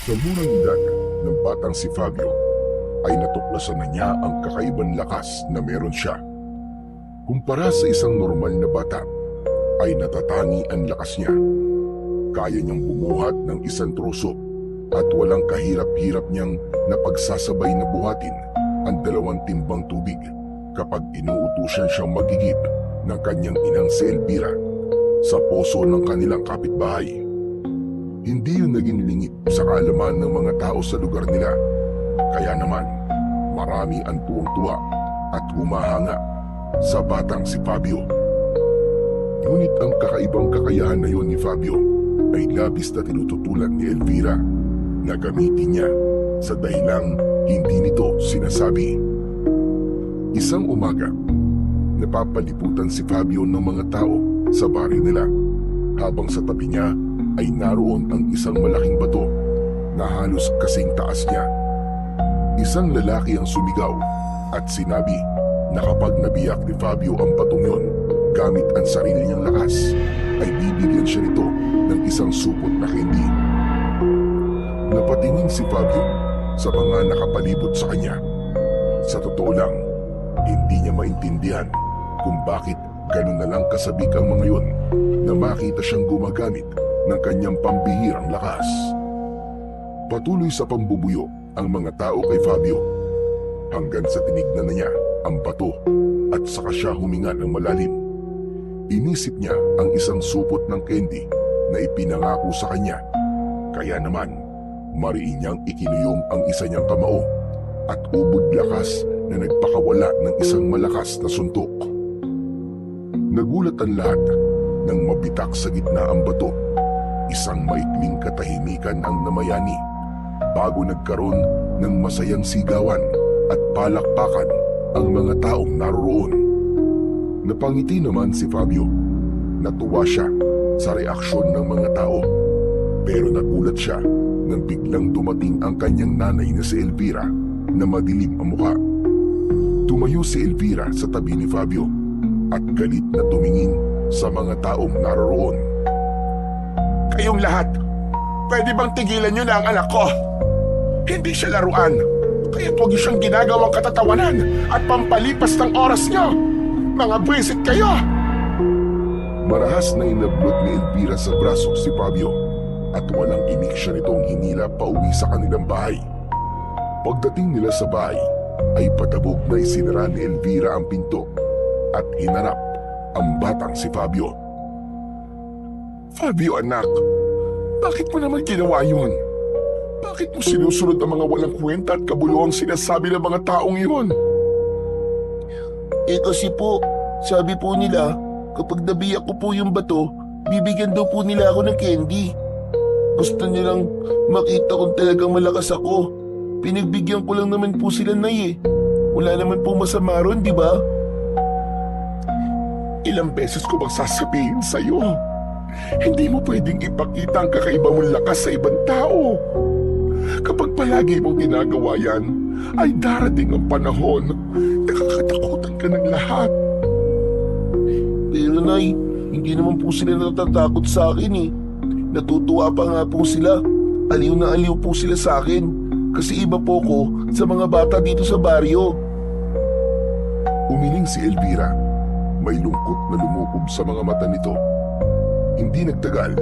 Sa murang edad ng batang si Fabio ay natuklasan na niya ang kakaibang lakas na meron siya. Kumpara sa isang normal na bata, ay natatangi ang lakas niya. Kaya niyang bumuhat ng isang troso at walang kahirap-hirap niyang napagsasabay na buhatin ang 2 timbang tubig kapag inuutusan siyang magigib ng kanyang inang si Elvira sa poso ng kanilang kapitbahay. Hindi yun naging lingid sa kaalaman ng mga tao sa lugar nila. Kaya naman, marami ang tuwang-tuwa at humahanga sa batang si Fabio. Ngunit ang kakaibang kakayahan na yun ni Fabio ay labis na tinututulan ni Elvira na gamitin niya sa dahilang hindi nito sinasabi. Isang umaga, napapaliputan si Fabio ng mga tao sa baryo nila habang sa tabi niya ay naroon ang isang malaking bato na halos kasing taas niya. Isang lalaki ang sumigaw at sinabi na kapag nabiyak ni Fabio ang batong yon gamit ang sarili niyang lakas, ay bibigyan siya nito ng isang supot na candy. Napatingin si Fabio sa mga nakapalibot sa kanya. Sa totoo lang, hindi niya maintindihan kung bakit ganun na lang kasabik ang mga yon na makita siyang gumagamit ng kanyang pambihirang lakas. Patuloy sa pambubuyo ang mga tao kay Fabio hanggang sa tinignan na niya ang bato at saka siya huminga ng malalim. Inisip niya ang isang supot ng candy na ipinangako sa kanya. Kaya naman, mariin niyang ikinuyom ang isa niyang kamao at ubod lakas na nagpakawala ng isang malakas na suntok. Nagulat ang lahat nang mabitak sa gitna ang bato. Isang maikling katahimikan ang namayani bago nagkaroon ng masayang sigawan at palakpakan ang mga taong naroroon. Napangiti naman si Fabio. Natuwa siya sa reaksyon ng mga tao. Pero nagulat siya nang biglang dumating ang kanyang nanay na si Elvira na madilim ang mukha. Tumayo si Elvira sa tabi ni Fabio at galit na tumingin sa mga taong naroroon. Kayong lahat, pwede bang tigilan niyo na ang anak ko? Hindi siya laruan, kaya't huwag niyo siyang ginagawang katatawanan at pampalipas ng oras niyo. Mga bwisit kayo! Marahas na inablot ni Elvira sa braso si Fabio at walang imik siya nitong hinila pauwi sa kanilang bahay. Pagdating nila sa bahay, ay patabog na isinara ni Elvira ang pinto at hinarap ang batang si Fabio. Fabio anak, bakit mo naman ginawa yun? Bakit mo sinusunod ang mga walang kwenta at kabuluhang sinasabi ng mga taong yun? Kasi po, sabi po nila, kapag nabiyak ko po yung bato, bibigyan daw po nila ako ng candy. Gusto nilang makita kung talagang malakas ako. Pinagbigyan ko lang naman po sila, Nay. Wala naman po masama ron, di ba? Ilang beses ko bang sasabihin sa'yo? Hindi mo pwedeng ipakita ang kakaiba mong lakas sa ibang tao. Kapag palagi mong ginagawa yan, ay darating ang panahon na kakatakutan ka ng lahat. Pero Nay, hindi naman po sila natatakot sa akin eh. Natutuwa pa nga po sila. Aliw na aliw po sila sa akin. Kasi iba po ko sa mga bata dito sa baryo. Umiling si Elvira. May lungkot na lumukob sa mga mata nito. Hindi nagtagal,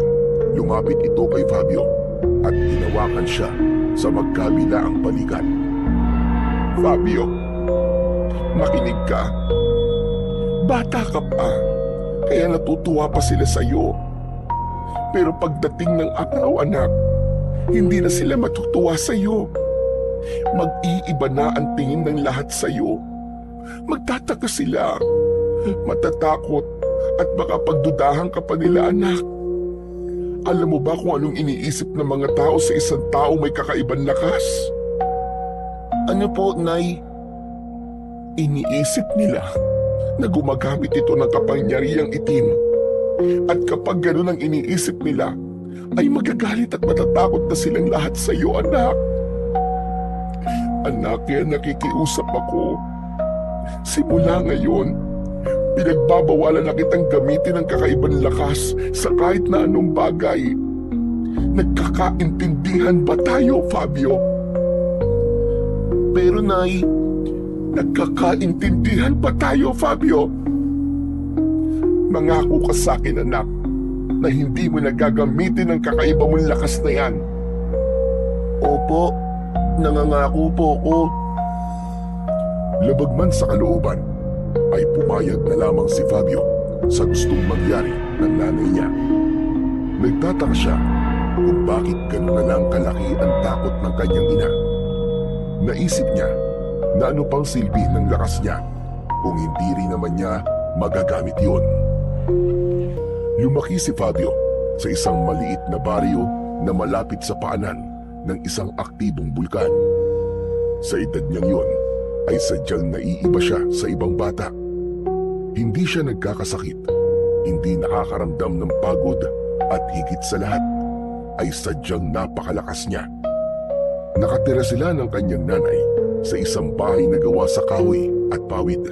lumapit ito kay Fabio at hinawakan siya sa magkabilaang balikat. Fabio, makinig ka. Bata ka pa, kaya natutuwa pa sila sa'yo. Pero pagdating ng araw, anak, hindi na sila matutuwa sa'yo. Mag-iiba na ang tingin ng lahat sa'yo. Magtataka sila, matatakot at baka pagdudahan ka pa nila, anak. Alam mo ba kung anong iniisip ng mga tao sa isang tao may kakaibang lakas? Ano po, Nay? Iniisip nila na gumagamit ito ng kapangyarihang itim. At kapag gano'n ang iniisip nila, ay magagalit at matatakot na silang lahat sa iyo, anak. Anak, kaya nakikiusap ako. Simula ngayon, pinagbabawalan na kitang gamitin ang kakaibang lakas sa kahit na anong bagay. Nagkakaintindihan ba tayo, Fabio? Pero Nay, Nagkakaintindihan ba tayo, Fabio? Mangako ka sa akin, anak, na hindi mo nagagamitin ang kakaiba mong lakas na yan. opo, nangangako po ko. Labag man sa kalooban, ay pumayag na lamang si Fabio sa gustong mangyari ng nanay niya. Nagtataka siya kung bakit gano'n na lang kalaki ang takot ng kanyang ina. Naisip niya na ano pang silbi ng lakas niya kung hindi rin naman niya magagamit yun. Lumaki si Fabio sa isang maliit na baryo na malapit sa paanan ng isang aktibong bulkan. Sa edad niyang yun, ay sadyang naiiba siya sa ibang bata. Hindi siya nagkakasakit, hindi nakakaramdam ng pagod at higit sa lahat ay sadyang napakalakas niya. Nakatira sila ng kanyang nanay sa isang bahay na gawa sa kahoy at pawid.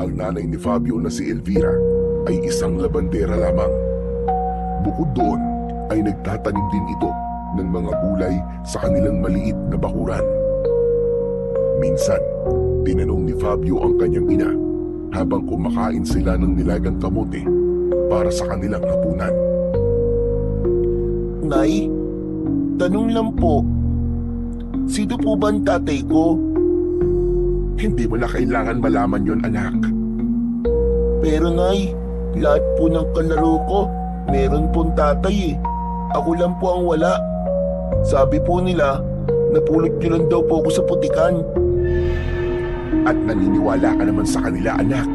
Ang nanay ni Fabio na si Elvira ay isang labandera lamang. Bukod doon ay nagtatanim din ito ng mga gulay sa kanilang maliit na bakuran. Minsan, tinanong ni Fabio ang kanyang ina habang kumakain sila ng nilagang kamote para sa kanilang hapunan. Nay, tanong lang po, sino po ba ang tatay ko? Hindi mo na kailangan malaman yon, anak. Pero Nay, lahat po ng kalaro ko, meron pong tatay eh. Ako lang po ang wala. Sabi po nila, napulot niyo lang daw po ako sa putikan. At naniniwala ka naman sa kanila, anak.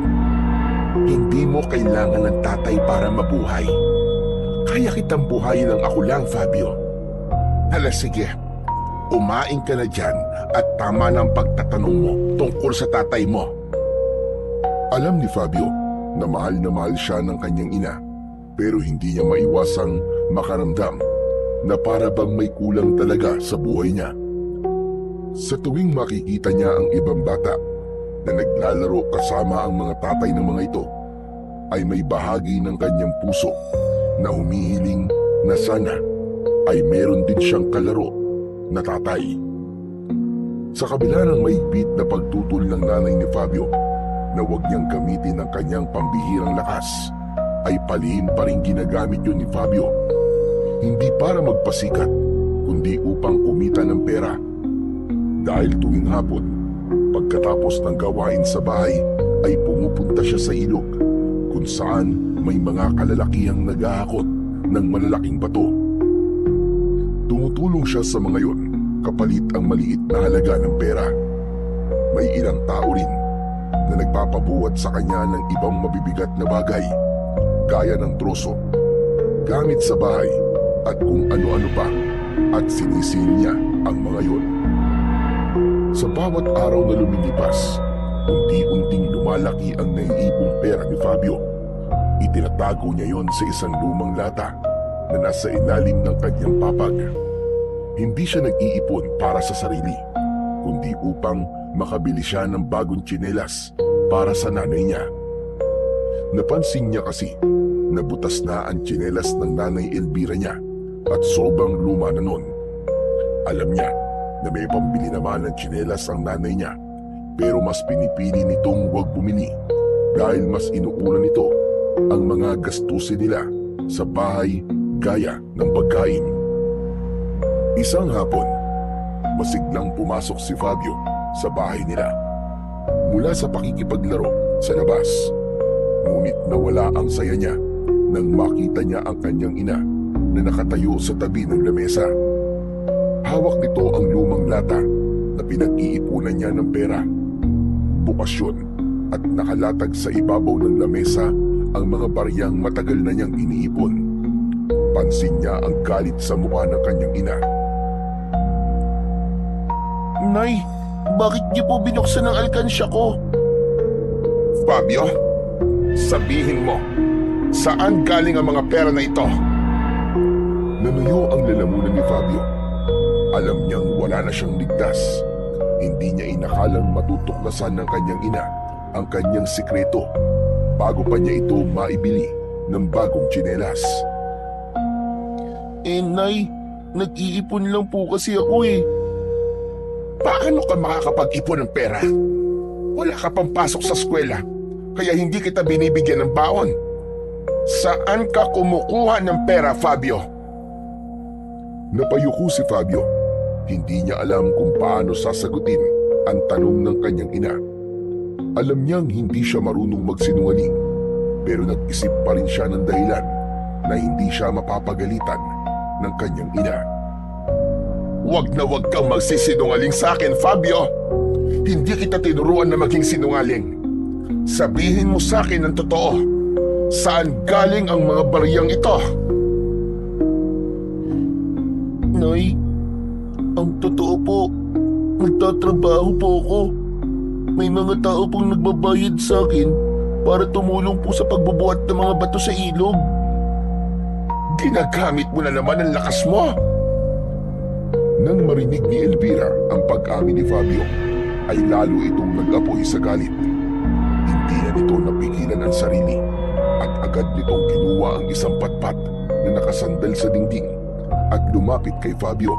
Hindi mo kailangan ng tatay para mabuhay. Kaya kitang buhayin ng ako lang, Fabio. Hala, sige. Umain ka na dyan at tama ng pagtatanong mo tungkol sa tatay mo. Alam ni Fabio na mahal siya ng kanyang ina, pero hindi niya maiwasang makaramdam na para bang may kulang talaga sa buhay niya. Sa tuwing makikita niya ang ibang bata na naglalaro kasama ang mga tatay ng mga ito, ay may bahagi ng kanyang puso na humihiling na sana ay meron din siyang kalaro na tatay. Sa kabila ng mahigpit na pagtutol ng nanay ni Fabio na huwag niyang gamitin ang kanyang pambihirang lakas, ay palihim pa rin ginagamit yun ni Fabio. Hindi para magpasikat, kundi upang kumita ng pera. Dahil tuwing hapon, pagkatapos ng gawain sa bahay, ay pumupunta siya sa ilog kung saan may mga kalalakihang naghahakot ng malalaking bato. Tumutulong siya sa mga yon kapalit ang maliit na halaga ng pera. May ilang tao rin na nagpapabuhat sa kanya ng ibang mabibigat na bagay gaya ng troso, gamit sa bahay at kung ano-ano pa, at sinisil niya ang mga yon. Sa bawat araw na lumilipas, unti-unting lumalaki ang naiipong pera ni Fabio. Itinatago niya yon sa isang lumang lata na nasa ilalim ng kanyang papag. Hindi siya nag-iipon para sa sarili, kundi upang makabili siya ng bagong tsinelas para sa nanay niya. Napansin niya kasi na butas na ang tsinelas ng nanay Elvira niya at sobrang luma na nun. Alam niya na may pambili naman ng tsinelas ang nanay niya, pero mas pinipili nitong huwag bumili dahil mas inuuna nito ang mga gastusin nila sa bahay gaya ng pagkain. Isang hapon, masiglang pumasok si Fabio sa bahay nila mula sa pakikipaglaro sa labas. Ngunit nawala ang saya niya nang makita niya ang kanyang ina na nakatayo sa tabi ng lamesa. Hawak nito ang lumang lata na pinag-iipunan niya ng pera. Bukas yun at nakalatag sa ibabaw ng lamesa ang mga baryang matagal na niyang iniipon. Pansin niya ang galit sa mukha ng kanyang ina. Nay, bakit niyo po binuksan ang alkansya ko? Fabio, sabihin mo, saan galing ang mga pera na ito? Nanuyo ang lalamunan ni Fabio. Alam niyang wala na siyang ligtas. Hindi niya inakalang matutuklasan ng kanyang ina ang kanyang sikreto bago pa niya ito maibili ng bagong tsinelas. Nay, nag-iipon lang po kasi ako eh. Paano ka makakapag-ipon ng pera? Wala ka pang pasok sa eskwela, kaya hindi kita binibigyan ng baon. Saan ka kumukuha ng pera, Fabio? Napayuko si Fabio. Hindi niya alam kung paano sasagutin ang tanong ng kanyang ina. Alam niyang hindi siya marunong magsinungaling, pero nag-isip pa rin siya ng dahilan na hindi siya mapapagalitan ng kanyang ina. Huwag na huwag kang magsisinungaling sa akin, Fabio. Hindi kita tinuruan na maging sinungaling. Sabihin mo sa akin ang totoo. Saan galing ang mga bariyang ito? Nay, ang totoo po, nagtatrabaho po ako. May mga tao pong nagbabayad sa akin para tumulong po sa pagbubuhat ng mga bato sa ilog. Ginagamit mo na naman ang lakas mo. Nang marinig ni Elvira ang pag-amin ni Fabio, ay lalo itong nag-apoy sa galit. Hindi na nito napigilan ang sarili at agad nitong kinuha ang isang patpat na nakasandal sa dingding at lumapit kay Fabio.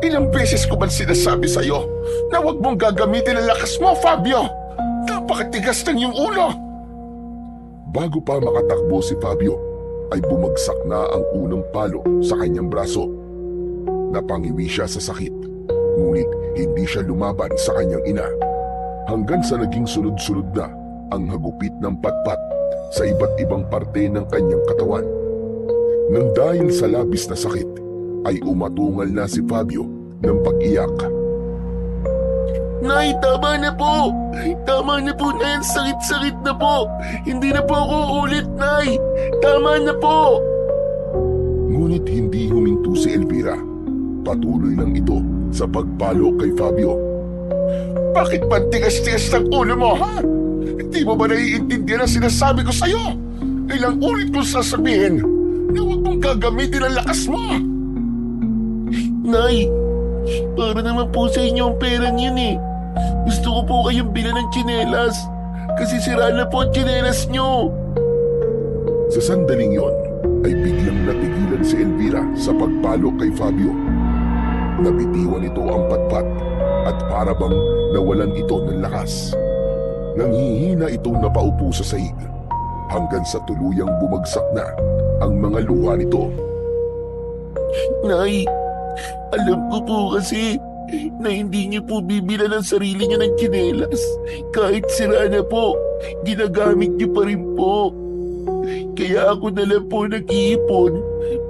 Ilang beses ko ba sinasabi sa'yo na huwag mong gagamitin ang lakas mo, Fabio? Napakatigas ng iyong ulo. Bago pa makatakbo si Fabio, ay bumagsak na ang unang palo sa kanyang braso. Napangiwi siya sa sakit, ngunit hindi siya lumaban sa kanyang ina, hanggang sa naging sunod-sunod na ang hagupit ng patpat sa iba't ibang parte ng kanyang katawan. Nang dahil sa labis na sakit, ay umatungal na si Fabio ng pag-iyak. Nay, tama na po! Tama na po na yan, sakit-sakit na po! Hindi na po ako ulit, Nay! Tama na po! Ngunit hindi huminto si Elvira. Patuloy lang ito sa pagpalo kay Fabio. Bakit ba tigas-tigas ng ulo mo, ha? Hindi mo ba naiintindihan ang sinasabi ko sa'yo? Ilang ulit kong sasabihin na huwag mong gagamitin ang lakas mo. Nay, para naman po sa inyo ang perang yun eh. Gusto ko po kayong bilan ng tsinelas kasi sira na po ang tsinelas nyo. Sa sandaling yon, ay biglang natigilan si Elvira sa pagpalo kay Fabio. Nabitiwan ito ang patpat at para bang nawalan ito ng lakas. Nanghihina itong napaupo sa sahig hanggang sa tuluyang bumagsak na ang mga luha nito. Nay, alam ko po kasi na hindi niyo po bibilan ang sarili niyo ng tsinelas. Kahit sira na po, ginagamit niyo pa rin po. Kaya ako na lang po nag-iipon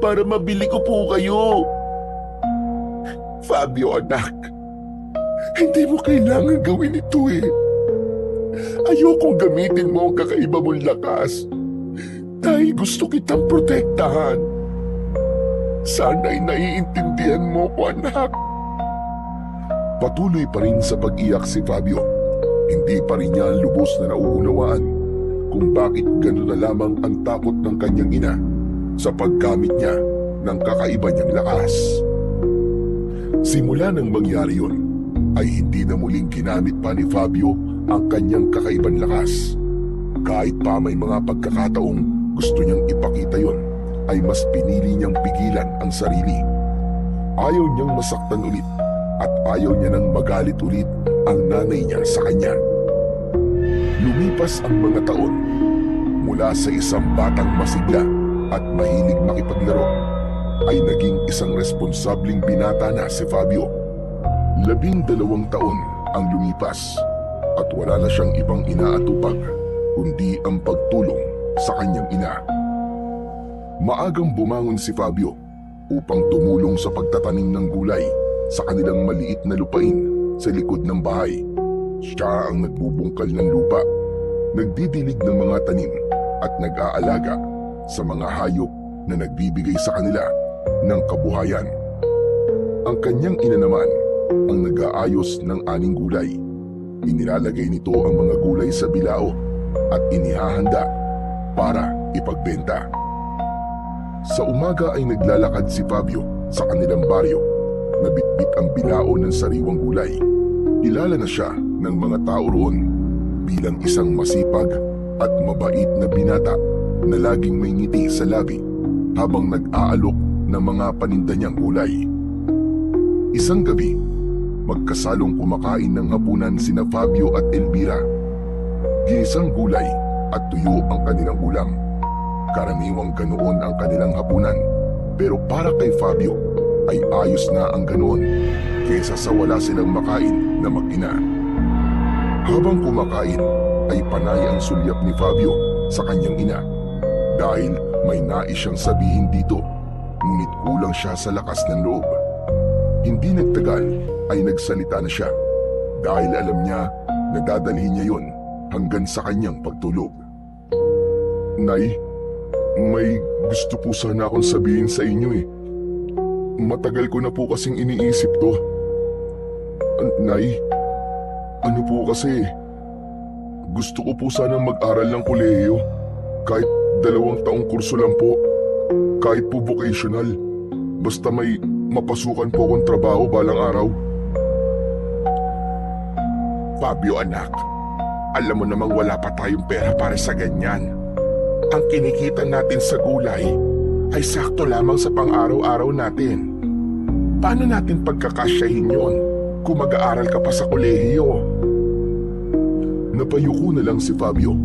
para mabili ko po kayo. Fabio, anak, hindi mo kailangan gawin ito eh. Ayokong gamitin mo ang kakaiba mong lakas dahil gusto kitang protektahan. Sana'y naiintindihan mo ko, anak. Patuloy pa rin sa pag-iyak si Fabio. Hindi pa rin niya lubos na nauunawaan kung bakit gano'n na lamang ang takot ng kanyang ina sa paggamit niya ng kakaiba niyang lakas. Simula nang mangyari yun, ay hindi na muling ginamit pa ni Fabio ang kanyang kakaibang lakas. Kahit pa may mga pagkakataong gusto niyang ipakita yon, ay mas pinili niyang pigilan ang sarili. Ayaw niyang masaktan ulit at ayaw niya nang magalit ulit ang nanay niya sa kanya. Lumipas ang mga taon, mula sa isang batang masigla at mahilig makipaglaro, ay naging isang responsableng binata na si Fabio. 12 taon ang lumipas at wala na siyang ibang inaatupag kundi ang pagtulong sa kanyang ina. Maagang bumangon si Fabio upang tumulong sa pagtatanim ng gulay sa kanilang maliit na lupain sa likod ng bahay. Siya ang nagbubungkal ng lupa, nagdidilig ng mga tanim at nag-aalaga sa mga hayop na nagbibigay sa kanila ng kabuhayan. Ang kanyang ina naman ang nag-aayos ng aning gulay. Inilalagay nito ang mga gulay sa bilao at inihahanda para ipagbenta. Sa umaga ay naglalakad si Fabio sa kanilang baryo. Nabitbit ang bilao ng sariwang gulay. Kilala na siya ng mga tao roon bilang isang masipag at mabait na binata na laging may ngiti sa labi habang nag-aalok ng mga paninda niyang gulay. Isang gabi, magkasalong kumakain ng hapunan sina Fabio at Elvira. Ginisang gulay at tuyo ang kanilang ulam. Karaniwang ganoon ang kanilang hapunan, pero para kay Fabio ay ayos na ang ganoon kaysa sa wala silang makain na mag-ina. Habang kumakain ay panay ang sulyap ni Fabio sa kanyang ina dahil may nais siyang sabihin dito, ngunit kulang siya sa lakas ng loob. Hindi nagtagal ay nagsalita na siya dahil alam niya na dadalhin niya yon hanggang sa kanyang pagtulog. Nay, may gusto po sana akong sabihin sa inyo eh. Matagal ko na po kasing iniisip to. Nay, ano po kasi, gusto ko po sanang mag-aral ng kolehiyo. Kahit 2 taong kurso lang po. Kahit po vocational. Basta may mapasukan po akong trabaho balang araw. Fabio anak, alam mo namang wala pa tayong pera para sa ganyan. Ang kinikita natin sa gulay ay sakto lamang sa pang-araw-araw natin. Paano natin pagkakasyahin yon kung mag-aaral ka pa sa kolehiyo? Napayuko na lang si Fabio.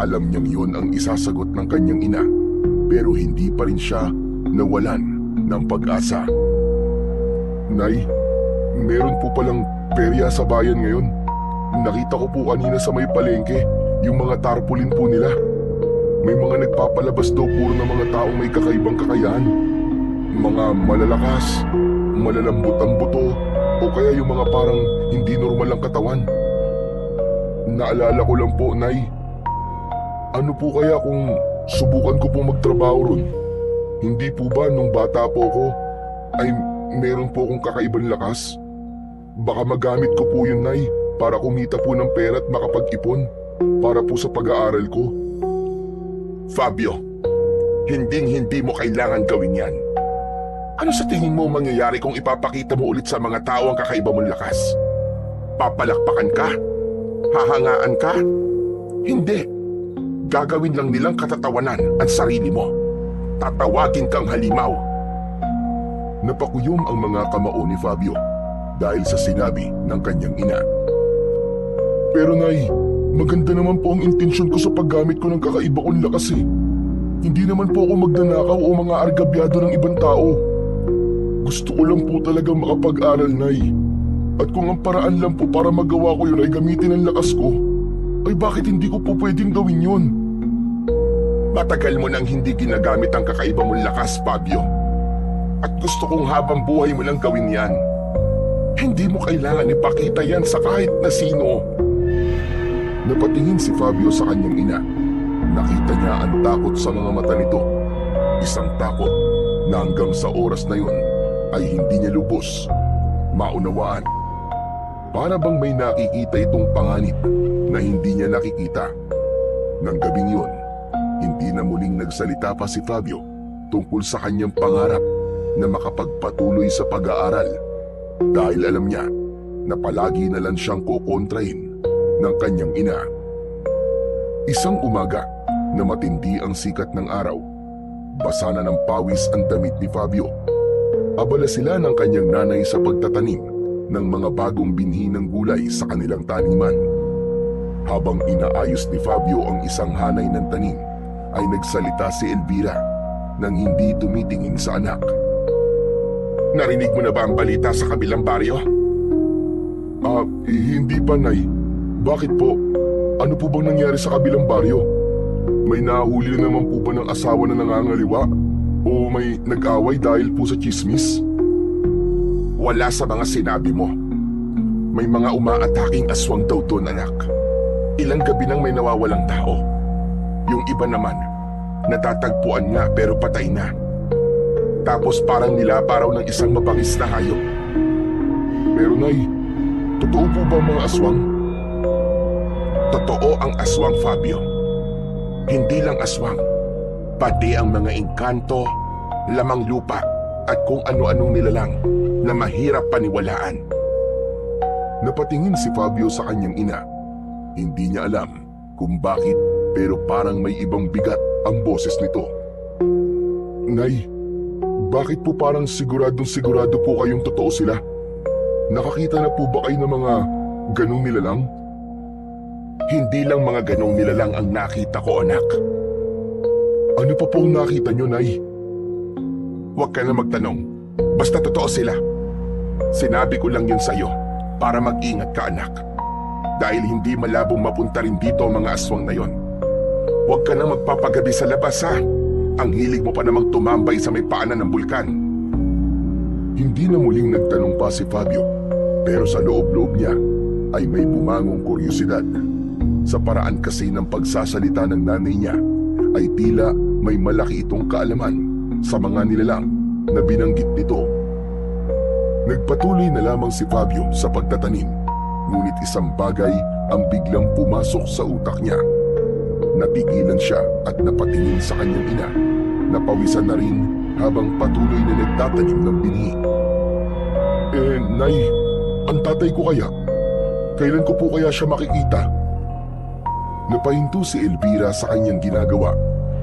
Alam niyang yun ang isasagot ng kanyang ina, pero hindi pa rin siya nawalan ng pag-asa. Nay, meron po palang perya sa bayan ngayon. Nakita ko po kanina sa may palengke yung mga tarpaulin po nila. May mga nagpapalabas daw puro ng mga taong may kakaibang kakayahan. Mga malalakas, malalambot ang buto, o kaya yung mga parang hindi normal ang katawan. Naalala ko lang po, Nay. Ano po kaya kung subukan ko pong magtrabaho ron? Hindi po ba nung bata po ko ay meron po akong kakaibang lakas? Baka magamit ko po yun, Nay, para kumita po ng pera at makapag-ipon para po sa pag-aaral ko. Fabio, hinding-hindi mo kailangan gawin yan. Ano sa tingin mo mangyayari kung ipapakita mo ulit sa mga tao ang kakaiba mong lakas? Papalakpakan ka? Hahangaan ka? Hindi. Gagawin lang nilang katatawanan ang sarili mo. Tatawagin kang halimaw. Napakuyom ang mga kamao ni Fabio dahil sa sinabi ng kanyang ina. Pero Nay, maganda naman po ang intensyon ko sa paggamit ko ng kakaiba kong lakas eh. Hindi naman po ako magnanakaw o mga argabyado ng ibang tao. Gusto ko lang po talagang makapag-aral, Nay. At kung ang paraan lang po para magawa ko yun ay gamitin ang lakas ko, ay bakit hindi ko po pwedeng gawin yun? Matagal mo nang hindi ginagamit ang kakaiba mong lakas, Fabio. At gusto kong habang buhay mo lang gawin yan. Hindi mo kailangan ipakita yan sa kahit na sino. Napatingin si Fabio sa kanyang ina. Nakita niya ang takot sa mga mata nito. Isang takot na hanggang sa oras na yun ay hindi niya lubos maunawaan. Para bang may nakikita itong panganib na hindi niya nakikita. Nang gabing yun, hindi na muling nagsalita pa si Fabio tungkol sa kanyang pangarap na makapagpatuloy sa pag-aaral dahil alam niya na palagi na lang siyang kukontrahin ng kanyang ina. Isang umaga na matindi ang sikat ng araw, basa na ng pawis ang damit ni Fabio. Abala sila ng kanyang nanay sa pagtatanim ng mga bagong binhi ng gulay sa kanilang taniman. Habang inaayos ni Fabio ang isang hanay ng tanim, ay nagsalita si Elvira nang hindi tumitingin sa anak. Narinig mo na ba ang balita sa kabilang baryo? Hindi pa, Nay. Bakit po? Ano po bang nangyari sa kabilang baryo? May nahuli na naman po ba ng asawa na nangangaliwa? O may nag-away dahil po sa tsismis? Wala sa mga sinabi mo. May mga umaataking aswang daw doon, anak. Ilang gabi nang may nawawalang tao. Yung iba naman, natatagpuan nga pero patay na. Tapos parang nilaparaw ng isang mabangis na hayop. Pero Nay, totoo po ba ang mga aswang? Totoo ang aswang, Fabio. Hindi lang aswang, pati ang mga engkanto, lamang lupa at kung ano-anong nilalang na mahirap paniwalaan. Napatingin si Fabio sa kanyang ina. Hindi niya alam kung bakit pero parang may ibang bigat ang boses nito. Nay, bakit po parang sigurado po kayong totoo sila? Nakakita na po ba kayo ng mga ganong nilalang? Hindi lang mga ganong nilalang ang nakita ko, anak. Ano pa pong nakita nyo, Nay? Huwag ka na magtanong. Basta totoo sila. Sinabi ko lang yun sa'yo para mag-ingat ka, anak. Dahil hindi malabong mapunta rin dito ang mga aswang na yon. Huwag ka na magpapagabi sa labas, ha? Ang hilig mo pa namang tumambay sa may paanan ng bulkan. Hindi na muling nagtanong pa si Fabio, pero sa loob-loob niya ay may bumangong kuryosidad. Sa paraan kasi ng pagsasalita ng nanay niya ay tila may malaki itong kaalaman sa mga nilalang na binanggit nito. Nagpatuloy na lamang si Fabio sa pagtatanim, ngunit isang bagay ang biglang pumasok sa utak niya. Natigilan siya at napatingin sa kanyang ina. Napawisan na rin habang patuloy na nagtatanim ng binhi. Nay, ang tatay ko kaya? Kailan ko po kaya siya makikita? Napahinto si Elvira sa kanyang ginagawa,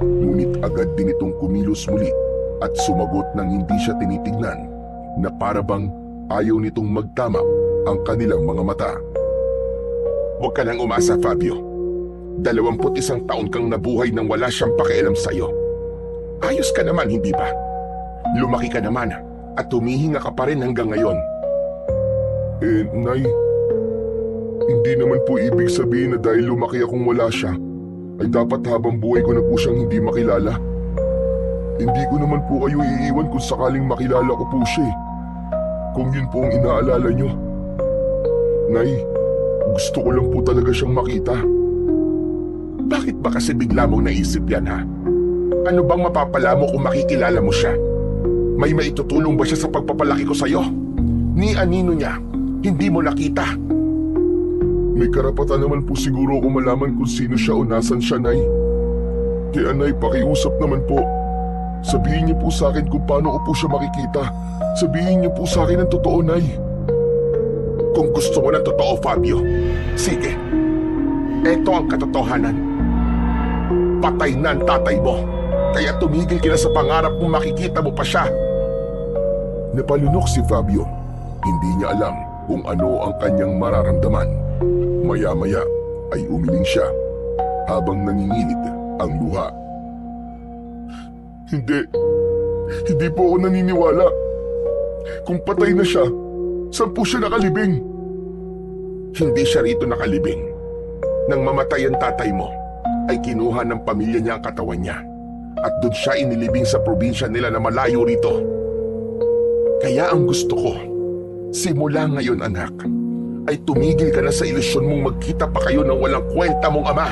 ngunit agad din itong kumilos muli at sumagot nang hindi siya tinitignan na parabang ayaw nitong magtama ang kanilang mga mata. Huwag ka nang umasa, Fabio. 21 taon kang nabuhay nang wala siyang pakialam sa'yo. Ayos ka naman, hindi ba? Lumaki ka naman at humihinga ka pa rin hanggang ngayon. Nay, hindi naman po ibig sabihin na dahil lumaki akong wala siya, ay dapat habang buhay ko na po siyang hindi makilala. Hindi ko naman po kayo iiwan kung sakaling makilala ko po siya eh. Kung yun po ang inaalala nyo. Nay, gusto ko lang po talaga siyang makita. Bakit ba kasi bigla mong naisip yan, ha? Ano bang mapapala mo kung makikilala mo siya? May maitutulong ba siya sa pagpapalaki ko sa'yo? Ni anino niya, hindi mo nakita. May karapatan naman po siguro kung malaman kung sino siya o nasan siya, Nay. Kaya Nay, pakiusap naman po. Sabihin niyo po sa akin kung paano ko po siya makikita. Sabihin niyo po sa akin ang totoo, Nay. Kung gusto mo ng totoo, Fabio, sige. Ito ang katotohanan. Patay na ang tatay mo, kaya tumigil ka na sa pangarap mong makikita mo pa siya. Napalunok si Fabio. Hindi niya alam kung ano ang kanyang mararamdaman. Maya-maya ay umiling siya habang nanginginig ang luha. Hindi po ako naniniwala. Kung patay na siya, saan po siya nakalibing? Hindi siya rito nakalibing. Nang mamatay ang tatay mo, ay kinuha ng pamilya niya ang katawan niya at doon siya inilibing sa probinsya nila na malayo rito. Kaya ang gusto ko, simula ngayon anak, ay tumigil ka na sa ilusyon mong magkita pa kayo ng walang kwenta mong ama.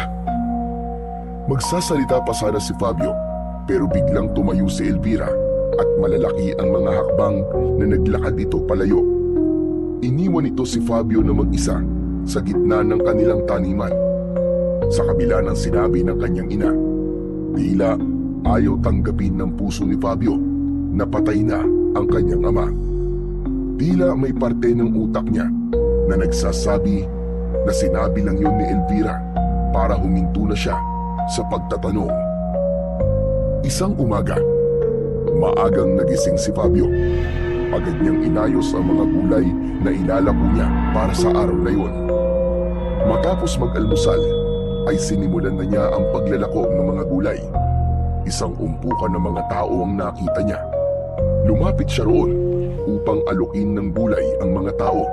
Magsasalita pa sana si Fabio, pero biglang tumayo si Elvira at malalaki ang mga hakbang na naglakad ito palayo. Iniwan ito si Fabio na mag-isa sa gitna ng kanilang taniman. Sa kabila ng sinabi ng kanyang ina, tila ayaw tanggapin ng puso ni Fabio na patay na ang kanyang ama. Tila may parte ng utak niya na nagsasabi na sinabi lang yun ni Elvira para huminto na siya sa pagtatanong. Isang umaga, maagang nagising si Fabio. Agad niyang inayos ang mga gulay na ilalako niya para sa araw na yun. Matapos mag-almusal, ay sinimulan na niya ang paglalako ng mga gulay. Isang umpukan ng mga tao ang nakita niya. Lumapit siya roon upang alukin ng gulay ang mga tao.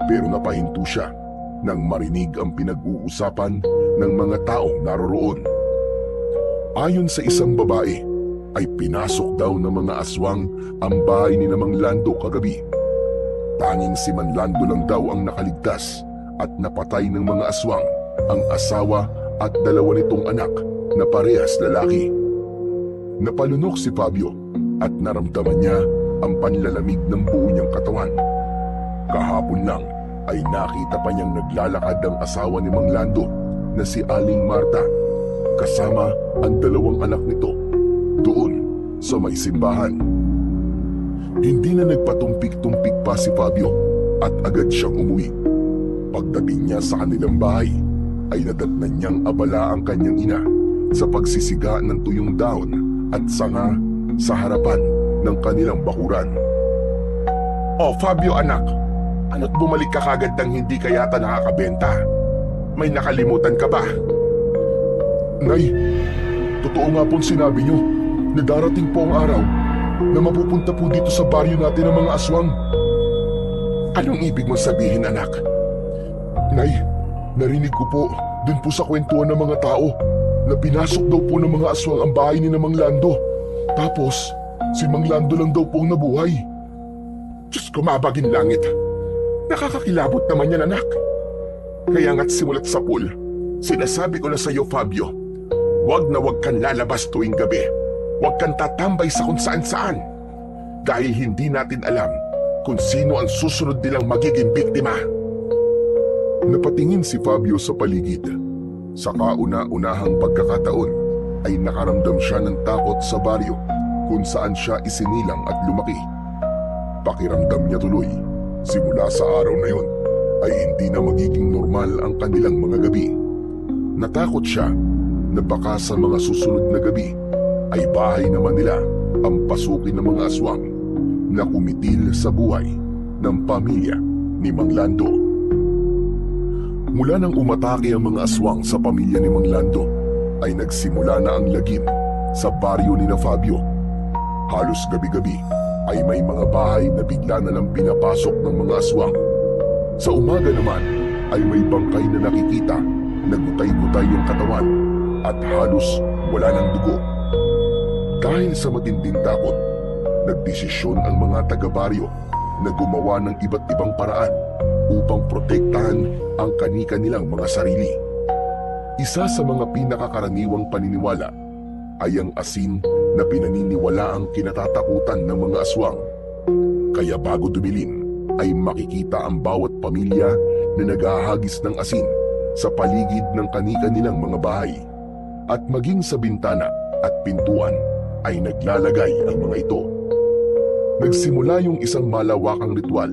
Pero napahinto siya nang marinig ang pinag-uusapan ng mga tao naroroon. Ayon sa isang babae, ay pinasok daw ng mga aswang ang bahay ni Mang Lando kagabi. Tanging si Man Lando lang daw ang nakaligtas at napatay ng mga aswang ang asawa at 2 nitong anak na parehas lalaki. Napalunok si Fabio at naramdaman niya ang panlalamig ng buo niyang katawan. Kahapon lang ay nakita pa niyang naglalakad ang asawa ni Mang Lando na si Aling Marta kasama ang 2 anak nito doon sa may simbahan. Hindi na nagpatumpik-tumpik pa si Fabio at agad siyang umuwi. Pagdating niya sa kanilang bahay, ay nadatnan niyang abala ang kanyang ina sa pagsisiga ng tuyong dahon at sanga sa harapan ng kanilang bakuran. Oh, Fabio anak, ano't bumalik ka kagad nang hindi ka yata nakakabenta? May nakalimutan ka ba? Nay, totoo nga pong sinabi niyo na darating po ang araw na mapupunta po dito sa baryo natin ang mga aswang. Anong ibig mong sabihin anak? Nay, narinig ko po dun po sa kwentuhan ng mga tao na pinasok daw po ng mga aswang ang bahay ni Mang Lando. Tapos, si Mang Lando lang daw po ang nabuhay. Diyos ko, mabagin langit. Nakakakilabot naman yan anak. Kaya nga't simulat sa pool, sinasabi ko na sa iyo Fabio, wag na wag kang lalabas tuwing gabi. Wag kang tatambay sa kung saan-saan. Dahil hindi natin alam kung sino ang susunod nilang magiging biktima. Napatingin si Fabio sa paligid. Sa kauna-unahang pagkakataon ay nakaramdam siya ng takot sa baryo kung saan siya isinilang at lumaki. Pakiramdam niya tuloy, simula sa araw na yon ay hindi na magiging normal ang kanilang mga gabi. Natakot siya na baka sa mga susunod na gabi ay bahay naman nila ang pasukin ng mga aswang na kumitil sa buhay ng pamilya ni Mang Lando. Mula nang umatake ang mga aswang sa pamilya ni Mang Lando, ay nagsimula na ang lagim sa baryo ni Fabio. Halos gabi-gabi ay may mga bahay na bigla na lang pinapasok ng mga aswang. Sa umaga naman ay may bangkay na nakikita na gutay-gutay yung katawan at halos wala ng dugo. Dahil sa matinding takot, nagdesisyon ang mga taga-baryo na gumawa ng iba't ibang paraan upang protektahan ang kani-kanilang mga sarili. Isa sa mga pinakakaraniwang paniniwala ay ang asin na pinaniniwala ang kinatatakutan ng mga aswang. Kaya bago dumilim ay makikita ang bawat pamilya na naghahagis ng asin sa paligid ng kani-kanilang mga bahay. At maging sa bintana at pintuan ay naglalagay ang mga ito. Nagsimula yung isang malawakang ritual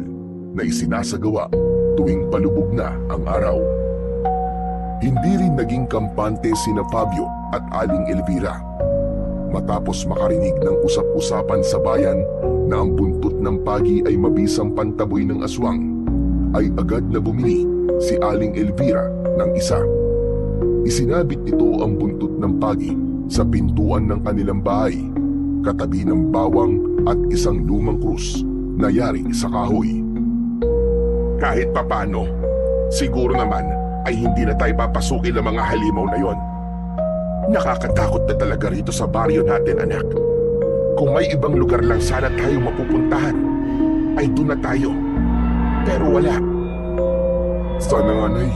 na isinasagawa tuwing palubog na ang araw. Hindi rin naging kampante sina Fabio at Aling Elvira. Matapos makarinig ng usap-usapan sa bayan na ang buntot ng pagi ay mabisang pantaboy ng aswang, ay agad na bumili si Aling Elvira ng isa. Isinabit nito ang buntot ng pagi sa pintuan ng kanilang bahay, katabi ng bawang at isang lumang krus na yari sa kahoy. Kahit papano, siguro naman ay hindi na tayo papasukin ng mga halimaw na yon. Nakakatakot na talaga rito sa baryo natin anak. Kung may ibang lugar lang sana tayo mapupuntahan, ay doon na tayo. Pero wala. Sana nga, Nay,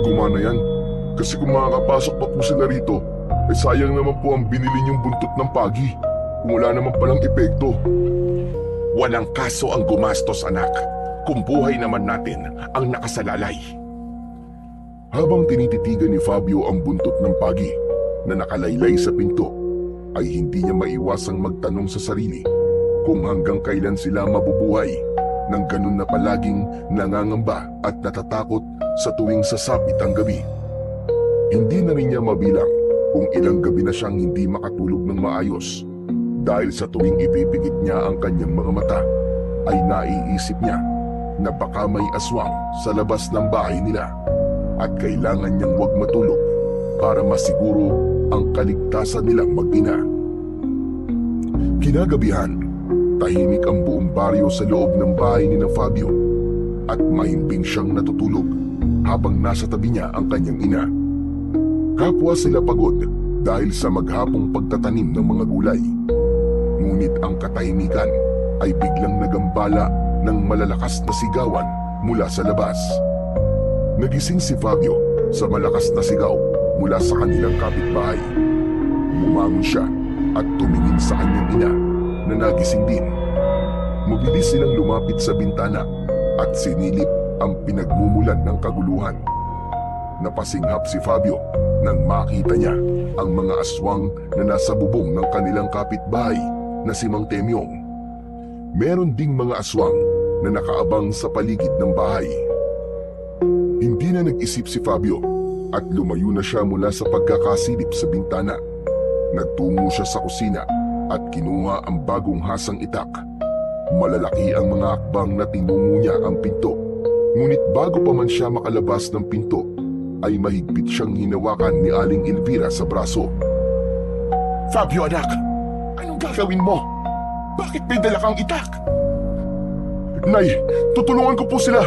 gumana yan. Kasi kung makakapasok pa po sila rito, ay sayang naman po ang binili niyong buntot ng pagi kung wala naman palang epekto. Walang kaso ang gumastos anak, kung buhay naman natin ang nakasalalay. Habang tinititigan ni Fabio ang buntot ng pagi na nakalaylay sa pinto, ay hindi niya maiwasang magtanong sa sarili kung hanggang kailan sila mabubuhay nang ganun na palaging nangangamba at natatakot sa tuwing sasapit ang gabi. Hindi na rin niya mabilang kung ilang gabi na siyang hindi makatulog ng maayos dahil sa tuwing ipipikit niya ang kanyang mga mata ay naiisip niya na baka may aswang sa labas ng bahay nila at kailangan niyang huwag matulog para masiguro ang kaligtasan nilang mag-ina. Kinagabihan, tahimik ang buong baryo sa loob ng bahay ni Fabio at mahimbing siyang natutulog habang nasa tabi niya ang kanyang ina. Kapwa sila pagod dahil sa maghapong pagtatanim ng mga gulay. Ngunit ang katahimikan ay biglang nagambala ng malalakas na sigawan mula sa labas. Nagising si Fabio sa malakas na sigaw mula sa kanilang kapitbahay. Bumangon siya at tumingin sa kanyang ina na nagising din. Mabilis silang lumapit sa bintana at sinilip ang pinagmumulan ng kaguluhan. Napasinghap si Fabio nang makita niya ang mga aswang na nasa bubong ng kanilang kapitbahay na si Mang Temyong. Meron ding mga aswang na nakaabang sa paligid ng bahay. Hindi na nag-isip si Fabio at lumayo na siya mula sa pagkakasilip sa bintana. Nagtungo siya sa kusina at kinuha ang bagong hasang itak. Malalaki ang mga akbang na tinungo niya ang pinto. Ngunit bago pa man siya makalabas ng pinto, ay mahigpit siyang hinawakan ni Aling Elvira sa braso. Fabio anak, anong gagawin mo? Bakit may dala kang itak? Nay, tutulungan ko po sila.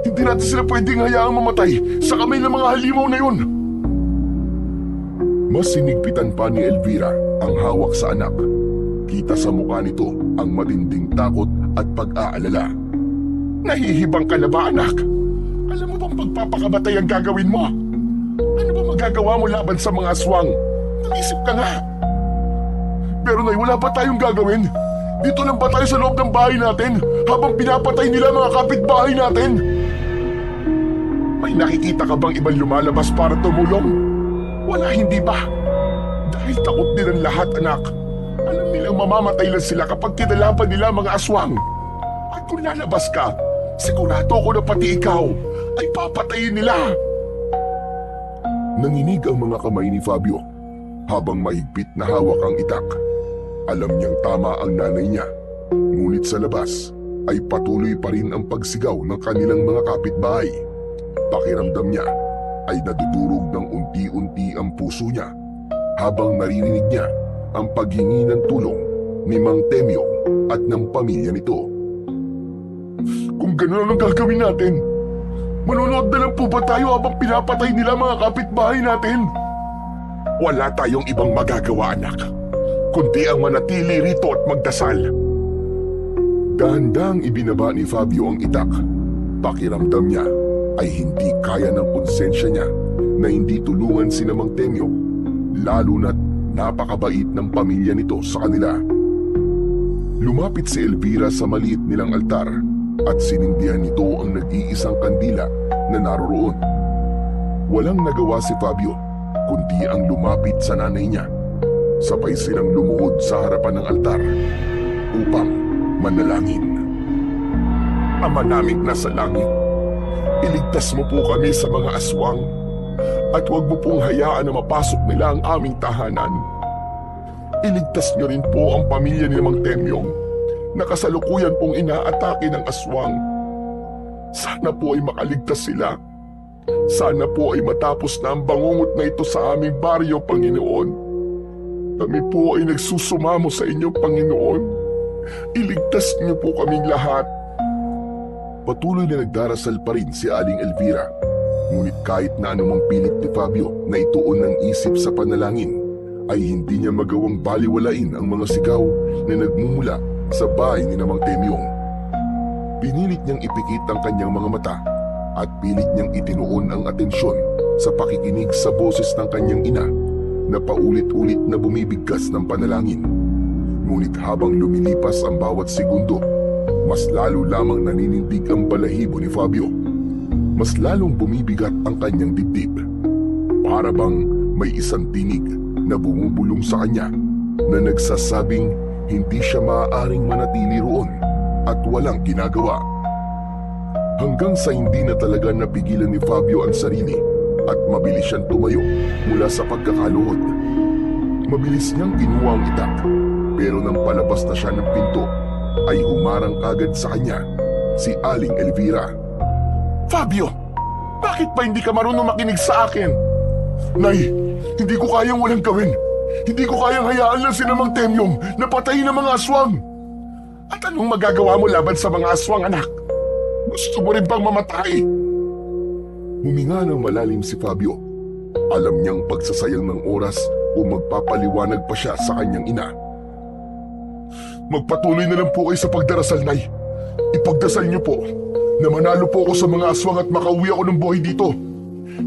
Hindi natin sila pwedeng hayaang mamatay sa kamay ng mga halimaw na yun. Mas sinigpitan pa ni Elvira ang hawak sa anak. Kita sa mukha nito ang matinding takot at pag-aalala. Nahihibang ka na ba anak? Alam mo bang pagpapakamatay ang gagawin mo? Ano ba magagawa mo laban sa mga aswang? Mag-isip ka nga. Pero nay, wala pa tayong gagawin. Dito lang ba tayo sa loob ng bahay natin habang pinapatay nila mga kapitbahay natin? May nakikita ka bang ibang lumalabas para tumulong? Wala, hindi ba? Dahil takot din ang lahat anak. Alam nilang mamamatay lang sila kapag kinalaban nila ang mga aswang. At kung lalabas ka, sigurado ko na pati ikaw ay papatayin nila. Nanginig ang mga kamay ni Fabio habang mahigpit na hawak ang itak. Alam niyang tama ang nanay niya, ngunit sa labas ay patuloy pa rin ang pagsigaw ng kanilang mga kapitbahay. Pakiramdam niya ay nadudurog ng unti-unti ang puso niya habang naririnig niya ang paghingi ng tulong ni Mang Temyong at ng pamilya nito. Kung gano'n ang gagawin natin, manonood na lang po ba tayo habang pinapatay nila mga kapitbahay natin? Wala tayong ibang magagawa anak, kundi ang manatili rito at magdasal. Dahan-dahang ibinaba ni Fabio ang itak. Pakiramdam niya ay hindi kaya ng konsensya niya na hindi tulungan si Mang Temyong, lalo na't napakabait ng pamilya nito sa kanila. Lumapit si Elvira sa maliit nilang altar at sinindihan nito ang nag-iisang kandila na naroroon. Walang nagawa si Fabio kundi ang lumapit sa nanay niya. Sabay silang lumuhod sa harapan ng altar upang manalangin. Ama naming nasa langit, iligtas mo po kami sa mga aswang at huwag mo pong hayaan na mapasok nila ang aming tahanan. Iligtas niyo rin po ang pamilya ni Mang Temyong na kasalukuyan pong inaatake ng aswang. Sana po ay makaligtas sila. Sana po ay matapos na ang bangungot na ito sa aming baryo, Panginoon. Kami po ay nagsusumamo sa inyo, Panginoon. Iligtas niyo po kaming lahat. Patuloy na nagdarasal pa rin si Aling Elvira. Ngunit kahit na anumang pilit ni Fabio na ituon ng isip sa panalangin, ay hindi niya magawang baliwalain ang mga sigaw na nagmumula sa bahay ni Mang Temyong. Pinilit niyang ipikit ang kanyang mga mata at pilit niyang itinuon ang atensyon sa pakikinig sa boses ng kanyang ina na paulit-ulit na bumibigkas ng panalangin. Ngunit habang lumilipas ang bawat segundo, mas lalo lamang naninindig ang balahibo ni Fabio. Mas lalong bumibigat ang kanyang dibdib. Para bang may isang tinig na bumubulong sa kanya na nagsasabing hindi siya maaaring manatili roon at walang ginagawa. Hanggang sa hindi na talaga napigilan ni Fabio ang sarili at mabilis siyang tumayo mula sa pagkakaluhod. Mabilis niyang kinuha ang itak, pero nang palabas na siya ng pinto ay humarang agad sa kanya si Aling Elvira. Fabio, bakit ba hindi ka marunong makinig sa akin? Nay, hindi ko kayang walang gawin. Hindi ko kayang hayaan lang si Mang Temyong na patayin ng mga aswang. At anong magagawa mo laban sa mga aswang, anak? Gusto mo rin bang mamatay? Huminga ng malalim si Fabio. Alam niyang pagsasayang ng oras o magpapaliwanag pa siya sa kanyang ina. Magpatuloy na lang po kayo sa pagdarasal, Nay. Ipagdasal niyo po na manalo po ako sa mga aswang at makauwi ako ng buhay dito.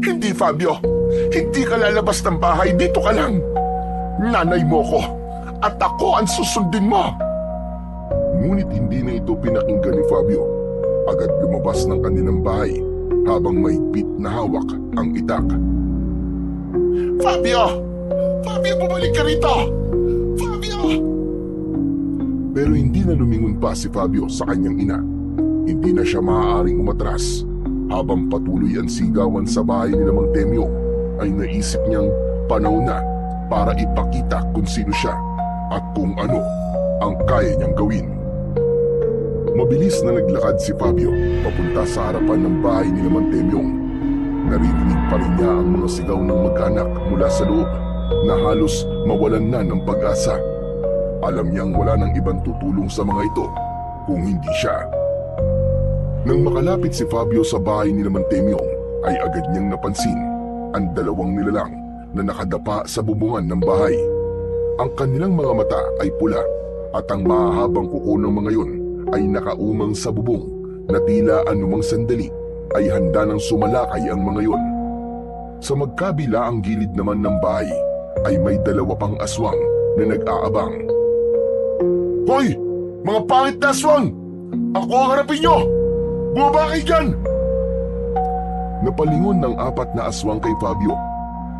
Hindi, Fabio. Hindi ka lalabas ng bahay. Dito ka lang. Nanay mo ko at ako ang susundin mo. Ngunit hindi na ito pinakinggan ni Fabio. Agad lumabas ng kanilang bahay habang mahigpit na hawak ang itak. Fabio! Fabio, bumalik ka rito! Fabio! Pero hindi na lumingon pa si Fabio sa kanyang ina. Hindi na siya maaaring umatras. Habang patuloy ang sigawan sa bahay ni Mang Temyong, ay naisip niyang panahon na para ipakita kung sino siya at kung ano ang kaya niyang gawin. Mabilis na naglakad si Fabio papunta sa harapan ng bahay ni Temyong. Naririnig pa rin niya ang mga sigaw ng mag-anak mula sa loob na halos mawalan na ng pag-asa. Alam niyang wala nang ibang tutulong sa mga ito kung hindi siya. Nang makalapit si Fabio sa bahay ni Temyong ay agad niyang napansin ang dalawang nilalang na nakadapa sa bubungan ng bahay. Ang kanilang mga mata ay pula at ang mahahabang kuko ng mga yun ay nakaumang sa bubong na tila anumang sandali ay handa ng sumalakay ang mga yun. Sa magkabila ang gilid naman ng bahay ay may dalawa pang aswang na nag-aabang. Hoy! Mga pangit na aswang! Ako ang harapin nyo! Bumaba kayo dyan! Napalingon ng apat na aswang kay Fabio.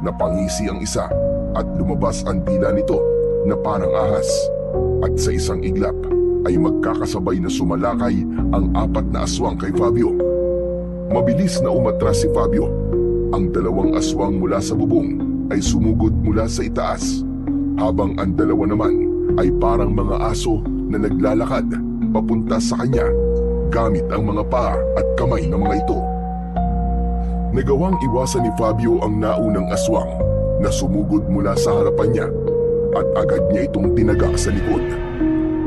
Napangisi ang isa at lumabas ang dila nito na parang ahas. At sa isang iglap ay magkakasabay na sumalakay ang apat na aswang kay Fabio. Mabilis na umatras si Fabio. Ang dalawang aswang mula sa bubong ay sumugod mula sa itaas, habang ang dalawa naman ay parang mga aso na naglalakad papunta sa kanya gamit ang mga paa at kamay ng mga ito. Nagawang iwasan ni Fabio ang naunang aswang na sumugod mula sa harapan niya at agad niya itong tinaga sa likod.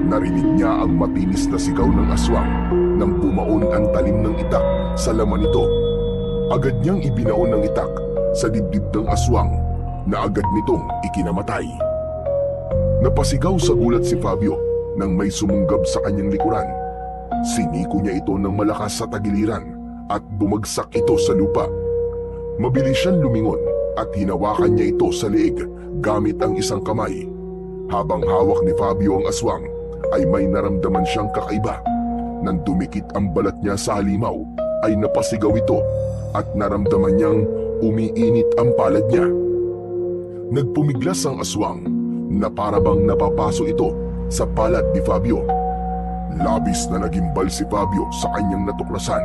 Narinig niya ang matinis na sigaw ng aswang nang bumaon ang talim ng itak sa laman nito. Agad niyang ibinaon ng itak sa dibdib ng aswang na agad nitong ikinamatay. Napasigaw sa gulat si Fabio nang may sumunggab sa kanyang likuran. Siniko niya ito ng malakas sa tagiliran at bumagsak ito sa lupa. Mabilis siyang lumingon at hinawakan niya ito sa leeg gamit ang isang kamay. Habang hawak ni Fabio ang aswang ay may naramdaman siyang kakaiba. Nang dumikit ang balat niya sa halimaw ay napasigaw ito at naramdaman niyang umiinit ang palad niya. Nagpumiglas ang aswang na parabang napapaso ito sa palad ni Fabio. Labis na nagimbal si Fabio sa kanyang natuklasan,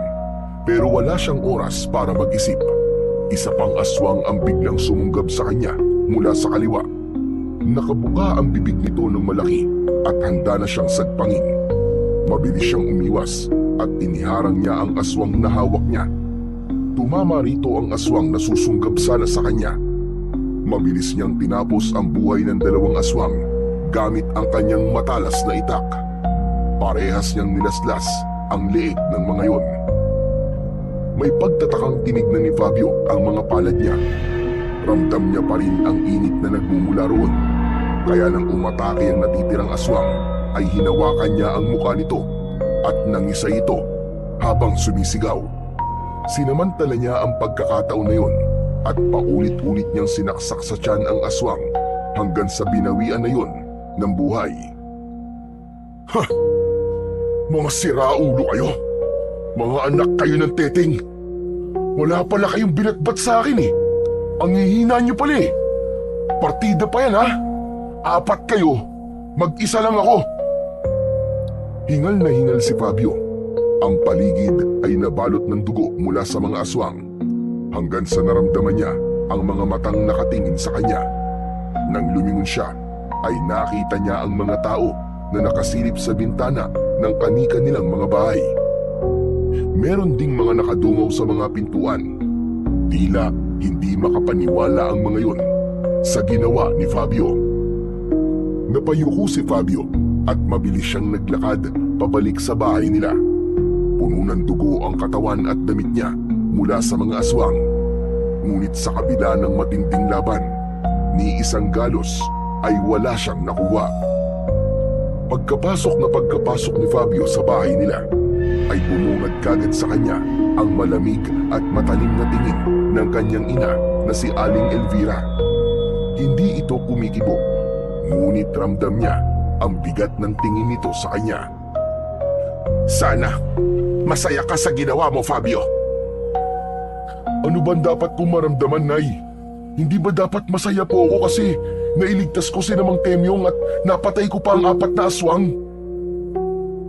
pero wala siyang oras para mag-isip. Isa pang aswang ang biglang sumunggab sa kanya mula sa kaliwa. Nakabuka ang bibig nito ng malaki at handa na siyang sagpangin. Mabilis siyang umiwas at iniharang niya ang aswang na hawak niya. Tumama rito ang aswang na susunggab sana sa kanya. Mabilis niyang tinapos ang buhay ng dalawang aswang gamit ang kanyang matalas na itak. Parehas niyang nilaslas ang leeg ng mga yon. May pagtatakang tinignan ni Fabio ang mga palad niya. Ramdam niya pa rin ang init na nagmumula roon. Kaya nang umatake ang natitirang aswang, ay hinawakan niya ang mukha nito at nangisa ito habang sumisigaw. Sinamantala niya ang pagkakataon na yon at paulit-ulit niyang sinaksak sa tiyan ang aswang hanggang sa binawian na yon ng buhay. Ha! Mga siraulo kayo! Mga anak kayo ng teteng! Wala pala kayong binatbat sa akin eh! Ang hihina niyo pala eh! Partida pa yan ha! 4 kayo! Mag-isa lang ako! Hingal na hingal si Fabio. Ang paligid ay nabalot ng dugo mula sa mga aswang hanggang sa naramdaman niya ang mga matang nakatingin sa kanya. Nang lumingon siya ay nakita niya ang mga tao na nakasilip sa bintana ng kani-kanilang mga bahay. Meron ding mga nakadungaw sa mga pintuan. Tila hindi makapaniwala ang mga yon sa ginawa ni Fabio. Napayuko si Fabio at mabilis siyang naglakad pabalik sa bahay nila. Puno ng dugo ang katawan at damit niya mula sa mga aswang. Ngunit sa kabila ng matinding laban, ni isang galos ay wala siyang nakuha. Pagkapasok ni Fabio sa bahay nila, ay bumungad kagad sa kanya ang malamig at matalim na tingin ng kanyang ina na si Aling Elvira. Hindi ito kumikibo, ngunit ramdam niya ang bigat ng tingin nito sa kanya. Sana masaya ka sa ginawa mo, Fabio. Ano ba dapat kong maramdaman, Nay? Hindi ba dapat masaya po ako kasi nailigtas ko si Mang Temyong at napatay ko pa ang 4 na aswang?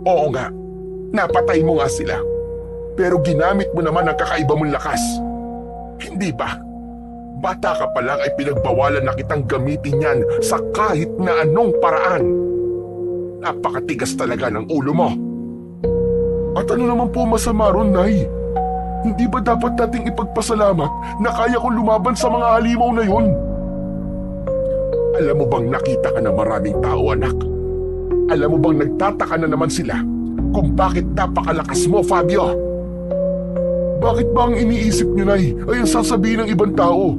Oo nga, napatay mo nga sila. Pero ginamit mo naman ang kakaiba mong lakas. Hindi ba? Bata ka pa lang ay pinagbawalan na kitang gamitin yan sa kahit na anong paraan. Napakatigas talaga ng ulo mo. At ano naman po masama ron, Nay? Hindi ba dapat nating ipagpasalamat na kaya kong lumaban sa mga halimaw na yon? Alam mo bang nakita ka ng maraming tao, anak? Alam mo bang nagtataka na naman sila kung bakit napakalakas mo, Fabio? Bakit ba ang iniisip niyo, Nay, ay ang sasabihin ng ibang tao?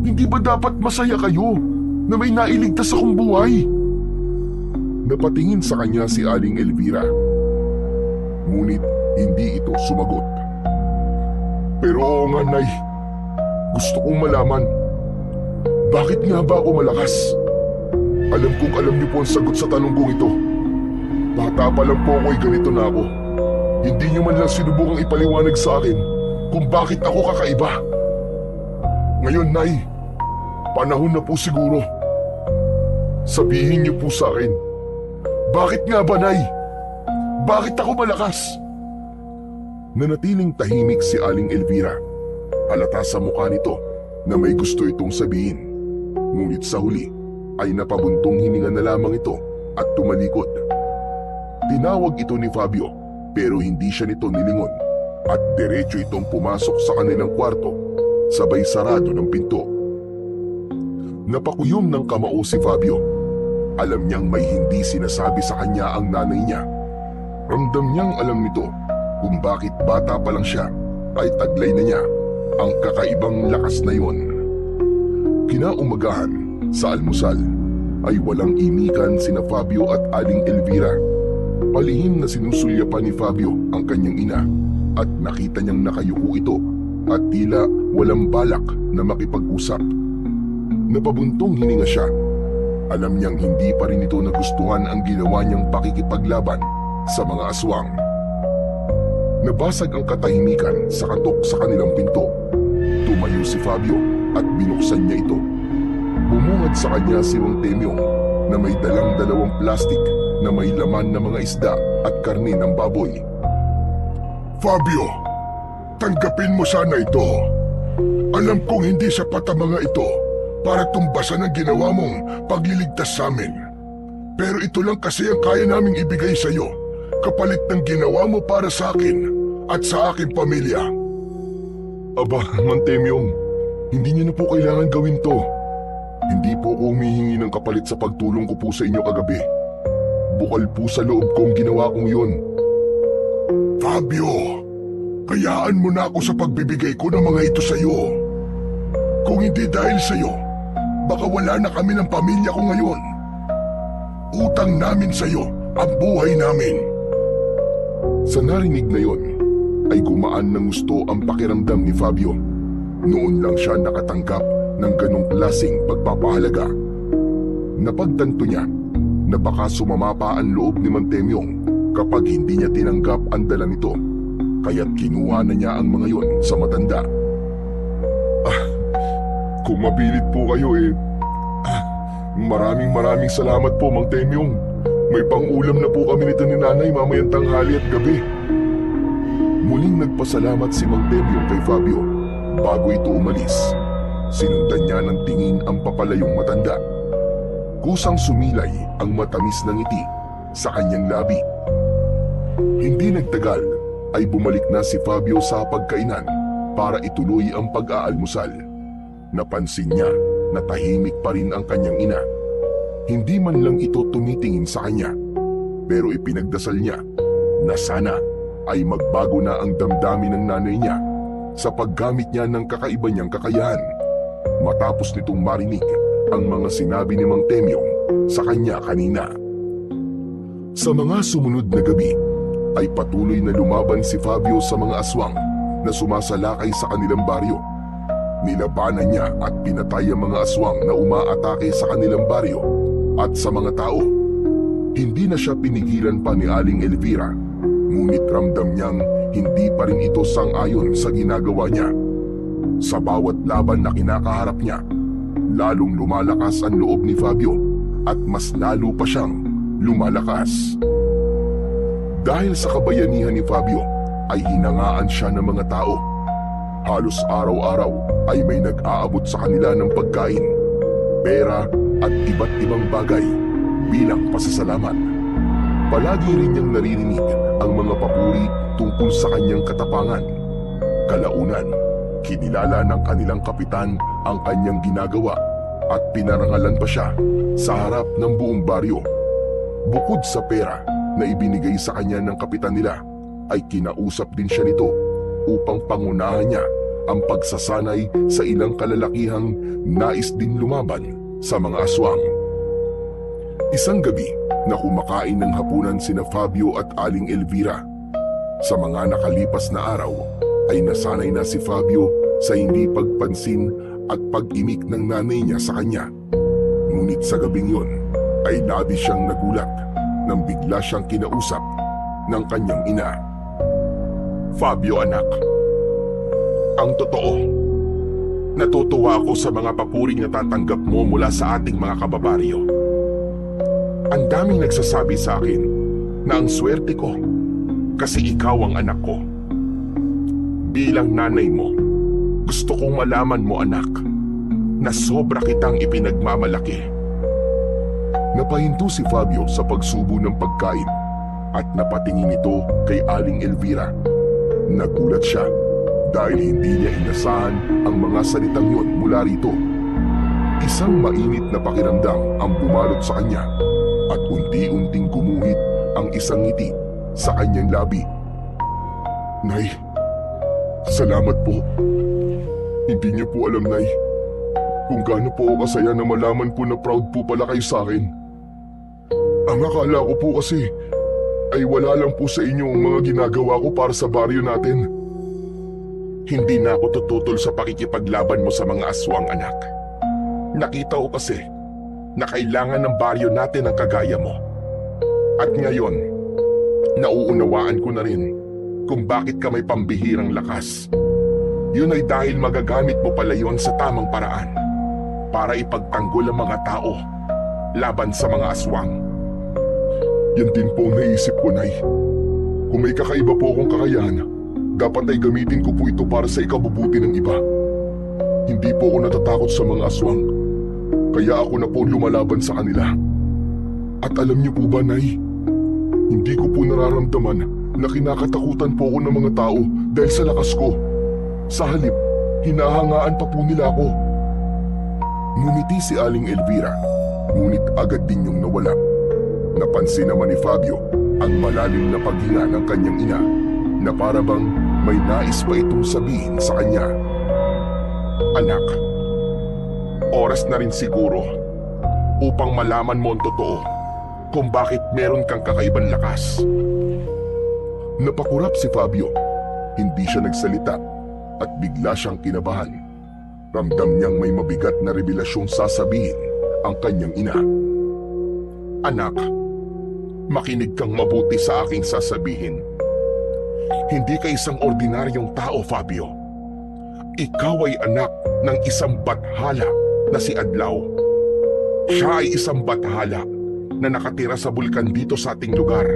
Hindi ba dapat masaya kayo na may nailigtas akong buhay? Napatingin sa kanya si Aling Elvira. Ngunit hindi ito sumagot. Pero oo nga, Nay. Gusto kong malaman. Bakit nga ba ako malakas? Alam kong alam niyo po ang sagot sa tanong kong ito. Bata pa lang po ako ay ganito na ako. Hindi niyo man lang sinubukang ipaliwanag sa akin kung bakit ako kakaiba. Ngayon, Nay, panahon na po siguro. Sabihin niyo po sa akin, bakit nga ba, Nay? Bakit ako malakas? Nanatiling tahimik si Aling Elvira. Halata sa mukha nito na may gusto itong sabihin. Ngunit sa huli ay napabuntong hininga na lamang ito at tumalikod. Tinawag ito ni Fabio pero hindi siya nito nilingon at diretso itong pumasok sa kanilang kwarto sabay sarado ng pinto. Napakuyom ng kamao si Fabio. Alam niyang may hindi sinasabi sa kanya ang nanay niya. Ramdam niyang alam nito kung bakit bata pa lang siya ay taglay na niya ang kakaibang lakas na yon. Kinaumagahan sa almusal ay walang imikan sina Fabio at Aling Elvira. Palihim na sinusulyapan ni Fabio ang kanyang ina at nakita niyang nakayuko ito at tila walang balak na makipag-usap. Napabuntong hininga siya. Alam niyang hindi pa rin ito nagustuhan ang ginawa niyang pakikipaglaban sa mga aswang. Nabasag ang katahimikan sa katok sa kanilang pinto. Tumayo si Fabio at binuksan niya ito. Bumungad sa kanya si Mang Temyong na may dalang-dalawang plastik na may laman ng mga isda at karne ng baboy. Fabio, tanggapin mo sana ito. Alam kong hindi sapat ang mga ito para tumbasan ang ginawa mong pagliligtas sa amin. Pero ito lang kasi ang kaya naming ibigay sa iyo, kapalit ng ginawa mo para sa akin at sa aking pamilya. Aba, Mang Temyong, hindi niyo na po kailangan gawin to. Hindi po ako humihingi ng kapalit sa pagtulong ko po sa inyo kagabi. Bukal po sa loob kong ginawa kong yun. Fabio, kayaan mo na ako sa pagbibigay ko ng mga ito sa iyo. Kung hindi dahil sa iyo, baka wala na kami ng pamilya ko ngayon. Utang namin sa iyo ang buhay namin. Sa narinig na yon, ay gumaan ng gusto ang pakiramdam ni Fabio. Noon lang siya nakatanggap ng ganong klaseng pagpapahalaga. Napagtanto niya na baka sumama pa ang loob ni Mang Temyong kapag hindi niya tinanggap ang dala nito, kaya't kinuha na niya ang mga yon sa matanda. Kung mabilit po kayo maraming salamat po, Mang Temyong. May pang-ulam na po kami nito ni Nanay mamayang tanghali at gabi. Muling nagpasalamat si Mang Temyong kay Fabio bago ito umalis. Sinundan niya ng tingin ang papalayong matanda. Kusang sumilay ang matamis na ngiti sa kanyang labi. Hindi nagtagal ay bumalik na si Fabio sa pagkainan para ituloy ang pag-aalmusal. Napansin niya na tahimik pa rin ang kanyang ina. Hindi man lang ito tumitingin sa kanya, pero ipinagdasal niya na sana ay magbago na ang damdamin ng nanay niya sa paggamit niya ng kakaiba niyang kakayahan. Matapos nitong marinig ang mga sinabi ni Mang Temyong sa kanya kanina. Sa mga sumunod na gabi ay patuloy na lumaban si Fabio sa mga aswang na sumasalakay sa kanilang baryo. Nilabanan niya at pinatay ang mga aswang na umaatake sa kanilang baryo at sa mga tao. Hindi na siya pinigilan pa ni Aling Elvira, ngunit ramdam niyang hindi pa rin ito sang-ayon sa ginagawa niya. Sa bawat laban na kinakaharap niya, lalong lumalakas ang loob ni Fabio at mas lalo pa siyang lumalakas. Dahil sa kabayanihan ni Fabio ay hinangaan siya ng mga tao. Halos araw-araw ay may nag-aabot sa kanila ng pagkain, pera at iba't ibang bagay bilang pasasalamat. Palagi rin niyang naririnig ang mga papuri tungkol sa kanyang katapangan. Kalaunan, kinilala ng kanilang kapitan ang kanyang ginagawa at pinarangalan pa siya sa harap ng buong baryo. Bukod sa pera na ibinigay sa kanya ng kapitan nila, ay kinausap din siya nito upang pangunahan niya ang pagsasanay sa ilang kalalakihang nais din lumaban sa mga aswang. Isang gabi na kumakain ng hapunan sina Fabio at Aling Elvira. Sa mga nakalipas na araw ay nasanay na si Fabio sa hindi pagpansin at pag-imik ng nanay niya sa kanya. Ngunit sa gabing yun ay labis siyang nagulat nang bigla siyang kinausap ng kanyang ina. Fabio anak, ang totoo, natutuwa ako sa mga papuring natatanggap mo mula sa ating mga kababaryo. Ang daming nagsasabi sa akin na ang swerte ko kasi ikaw ang anak ko. Bilang nanay mo, gusto kong malaman mo anak na sobra kitang ipinagmamalaki. Napahinto si Fabio sa pagsubo ng pagkain at napatingin ito kay Aling Elvira. Nagulat siya dahil hindi niya inasahan ang mga salitang yun mula rito. Isang mainit na pakiramdam ang bumalot sa kanya at unti-unting gumuhit ang isang ngiti sa kanyang labi. Nay, salamat po. Hindi niyo po alam, Nay, kung gaano po ako kasaya na malaman po na proud po pala kayo sa akin. Ang akala ko po kasi ay wala lang po sa inyo ang mga ginagawa ko para sa baryo natin. Hindi na ako tututol sa pakikipaglaban mo sa mga aswang anak. Nakita ko kasi na kailangan ng baryo natin ang kagaya mo. At ngayon, nauunawaan ko na rin kung bakit ka may pambihirang lakas. Yun ay dahil magagamit mo pala yun sa tamang paraan para ipagtanggol ang mga tao laban sa mga aswang. Yan din po ang naisip ko, Nay. Kung may kakaiba po akong kakayahan, dapat ay gamitin ko po ito para sa ikabubuti ng iba. Hindi po ako natatakot sa mga aswang, kaya ako na po lumalaban sa kanila. At alam niyo po ba, Nay, hindi ko po nararamdaman na kinakatakutan po ako ng mga tao dahil sa lakas ko. Sa halip, hinahangaan pa po nila ako. Ngumiti si Aling Elvira, ngunit agad din yung nawala. Napansin naman ni Fabio ang malalim na paghinga ng kanyang ina na para bang may nais pa itong sabihin sa kanya. Anak, oras na rin siguro upang malaman mo ang totoo kung bakit meron kang kakaibang lakas. Napakurap si Fabio. Hindi siya nagsalita at bigla siyang kinabahan. Ramdam niyang may mabigat na revelasyong sasabihin ang kanyang ina. Anak, makinig kang mabuti sa aking sasabihin. Hindi ka isang ordinaryong tao, Fabio. Ikaw ay anak ng isang bathala na si Adlaw. Siya ay isang bathala na nakatira sa bulkan dito sa ating lugar.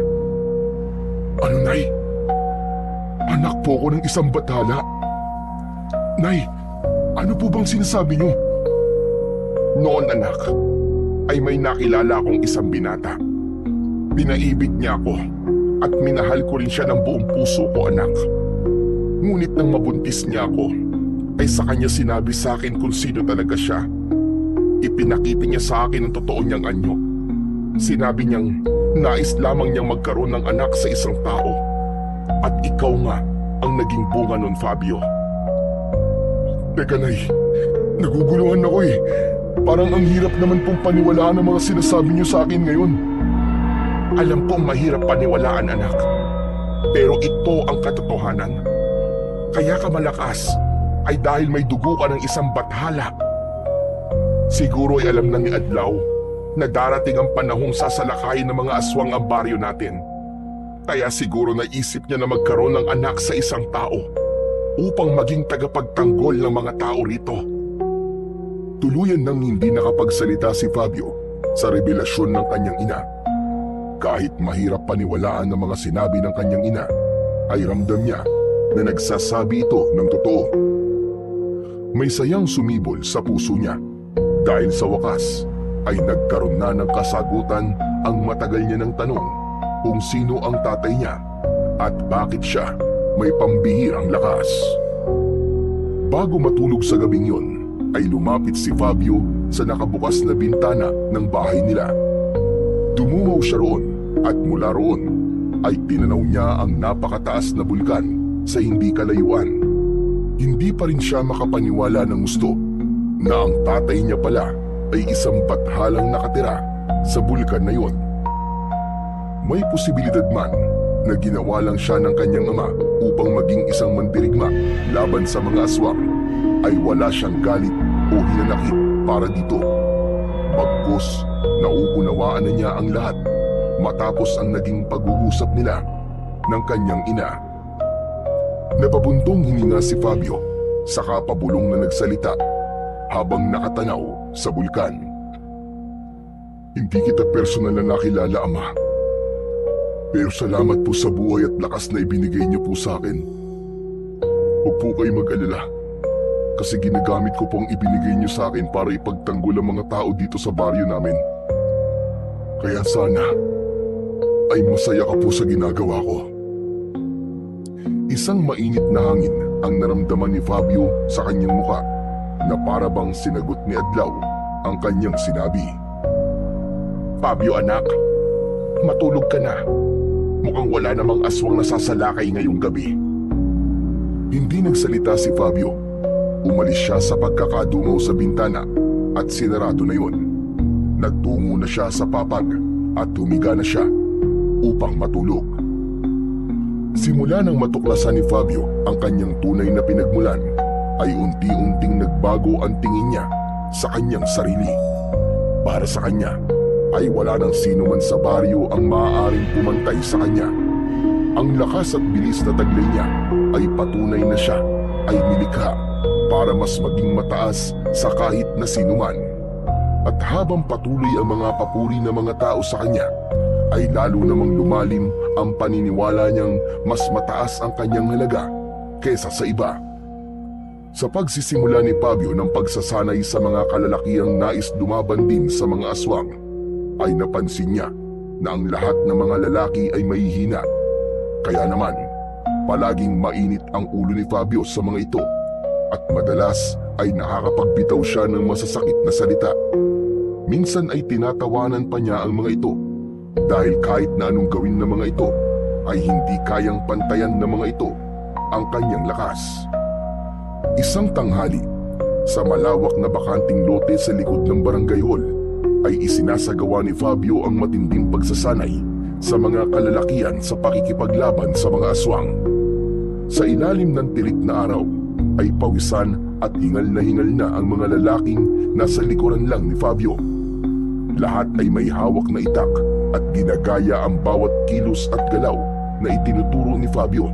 Ano, Nay? Anak po ko ng isang bathala. Nay, ano po bang sinasabi niyo? Noon, anak, ay may nakilala akong isang binata. Pinaibig niya ako at minahal ko rin siya ng buong puso ko, anak. Ngunit nang mabuntis niya ako, ay sa kanya sinabi sa akin kung sino talaga siya. Ipinakita niya sa akin ang totoo niyang anyo. Sinabi niyang nais lamang niyang magkaroon ng anak sa isang tao. At ikaw nga ang naging bunga nun, Fabio. Teka, Nay, naguguluhan ako eh. Parang ang hirap naman pong paniwalaan ang mga sinasabi niyo sa akin ngayon. Alam kong mahirap paniwalaan, anak. Pero ito ang katotohanan. Kaya ka malakas ay dahil may dugo ka ng isang bathala. Siguro ay alam na ni Adlaw na darating ang panahong sasalakayin ng mga aswang ang baryo natin. Kaya siguro naisip niya na magkaroon ng anak sa isang tao upang maging tagapagtanggol ng mga tao rito. Tuluyan nang hindi nakapagsalita si Fabio sa revelasyon ng kanyang ina. Kahit mahirap paniwalaan ng mga sinabi ng kanyang ina, ay ramdam niya na nagsasabi ito ng totoo. May sayang sumibol sa puso niya dahil sa wakas ay nagkaroon na ng kasagutan ang matagal niya ng tanong kung sino ang tatay niya at bakit siya may pambihirang lakas. Bago matulog sa gabing yun, ay lumapit si Fabio sa nakabukas na bintana ng bahay nila. Dumumaw siya roon at mula roon ay tinanaw niya ang napakataas na bulkan sa hindi kalayuan. Hindi pa rin siya makapaniwala ng gusto na ang tatay niya pala ay isang bathalang nakatira sa bulkan na yon. May posibilidad man na ginawa lang siya ng kanyang ama upang maging isang mandirigma laban sa mga aswang, ay wala siyang galit o hinanakit para dito. Bagkus, nauunawaan na niya ang lahat matapos ang naging pag-uusap nila ng kanyang ina. Napabuntong hininga si Fabio, saka pabulong na nagsalita habang nakatanaw sa bulkan. Hindi kita personal na nakilala, Ama. Pero salamat po sa buhay at lakas na ibinigay niyo po sa akin. Huwag po kayo mag-alala, kasi ginagamit ko pong ibinigay niyo sa akin para ipagtanggol ang mga tao dito sa baryo namin. Kaya sana ay masaya ka po sa ginagawa ko. Isang mainit na hangin ang naramdaman ni Fabio sa kanyang muka na para bang sinagot ni Adlaw ang kanyang sinabi. Fabio anak, matulog ka na. Mukhang wala namang aswang nasasalakay ngayong gabi. Hindi nagsalita si Fabio. Umalis siya sa pagkakadungaw sa bintana at sinarado na yon. Nagtungo na siya sa papag at humiga na siya upang matulog. Simula nang matuklasan ni Fabio ang kanyang tunay na pinagmulan, ay unti-unting nagbago ang tingin niya sa kanyang sarili. Para sa kanya, ay wala nang sino man sa baryo ang maaaring pumantay sa kanya. Ang lakas at bilis na taglay niya ay patunay na siya ay nilikha para mas maging mataas sa kahit na sinuman. At habang patuloy ang mga papuri ng mga tao sa kanya, ay lalo namang lumalim ang paniniwala niyang mas mataas ang kanyang halaga kaysa sa iba. Sa pagsisimula ni Fabio ng pagsasanay sa mga kalalakiang nais dumaban din sa mga aswang, ay napansin niya na ang lahat ng mga lalaki ay mahihina. Kaya naman, palaging mainit ang ulo ni Fabio sa mga ito at madalas ay nakakapagbitaw siya ng masasakit na salita. Minsan ay tinatawanan pa niya ang mga ito dahil kahit na anong gawin ng mga ito ay hindi kayang pantayan ng mga ito ang kanyang lakas. Isang tanghali, sa malawak na bakanting lote sa likod ng barangay hall, ay isinasagawa ni Fabio ang matinding pagsasanay sa mga kalalakian sa pakikipaglaban sa mga aswang. Sa ilalim ng tirik na araw, ay pawisan at hingal na ang mga lalaking nasa likuran lang ni Fabio. Lahat ay may hawak na itak at ginagaya ang bawat kilos at galaw na itinuturo ni Fabio.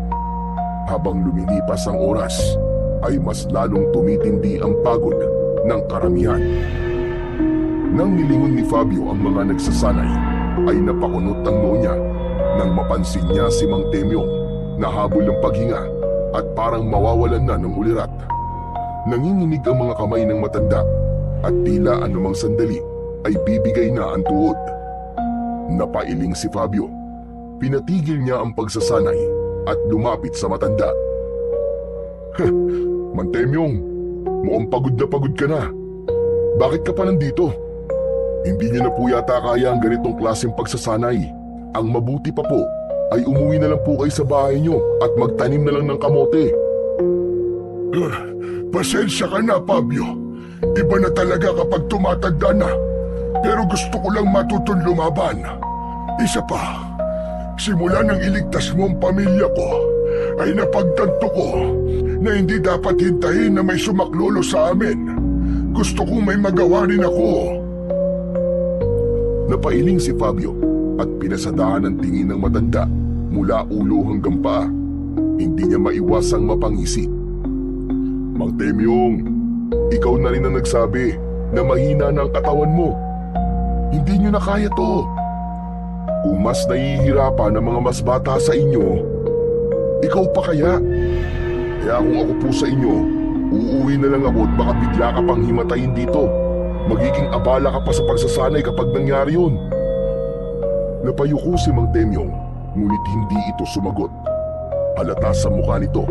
Habang lumilipas ang oras, ay mas lalong tumitindi ang pagod ng karamihan. Nang nilingon ni Fabio ang mga nagsasanay, ay napakunot ang noo niya nang mapansin niya si Mang Temyong na habol ng paghinga at parang mawawalan na ng ulirat. Nanginginig ang mga kamay ng matanda at tila anumang sandali ay bibigay na ang tuhod. Napailing si Fabio. Pinatigil niya ang pagsasanay at lumapit sa matanda. Mang Temyong, mukhang pagod ka na. Bakit ka pa nandito? Hindi niyo na po yata kaya ang ganitong klaseng pagsasanay. Ang mabuti pa po ay umuwi na lang po kayo sa bahay niyo at magtanim na lang ng kamote. Pasensya ka na, Fabio. Iba na talaga kapag tumatanda na. Pero gusto ko lang matutong lumaban. Isa pa, simula nang iligtas mo ang pamilya ko, ay napagtanto ko na hindi dapat hintayin na may sumaklolo sa amin. Gusto kong may magawa rin ako. Napailing si Fabio at pinasadahan ang tingin ng matanda mula ulo hanggang paa. Hindi niya maiwasang mapangisi. Mang Temyong, ikaw na rin ang nagsabi na mahina na ang katawan mo. Hindi niyo na kaya to. Kung mas nahihirapan ang mga mas bata sa inyo, ikaw pa kaya? Kaya kung ako po sa inyo, uuwi na lang ako at baka bigla ka pang himatayin dito. Magiging abala ka pa sa pagsasanay kapag nangyari yun. Napayuko si Mang Temyong, ngunit hindi ito sumagot. Halata sa mukha nito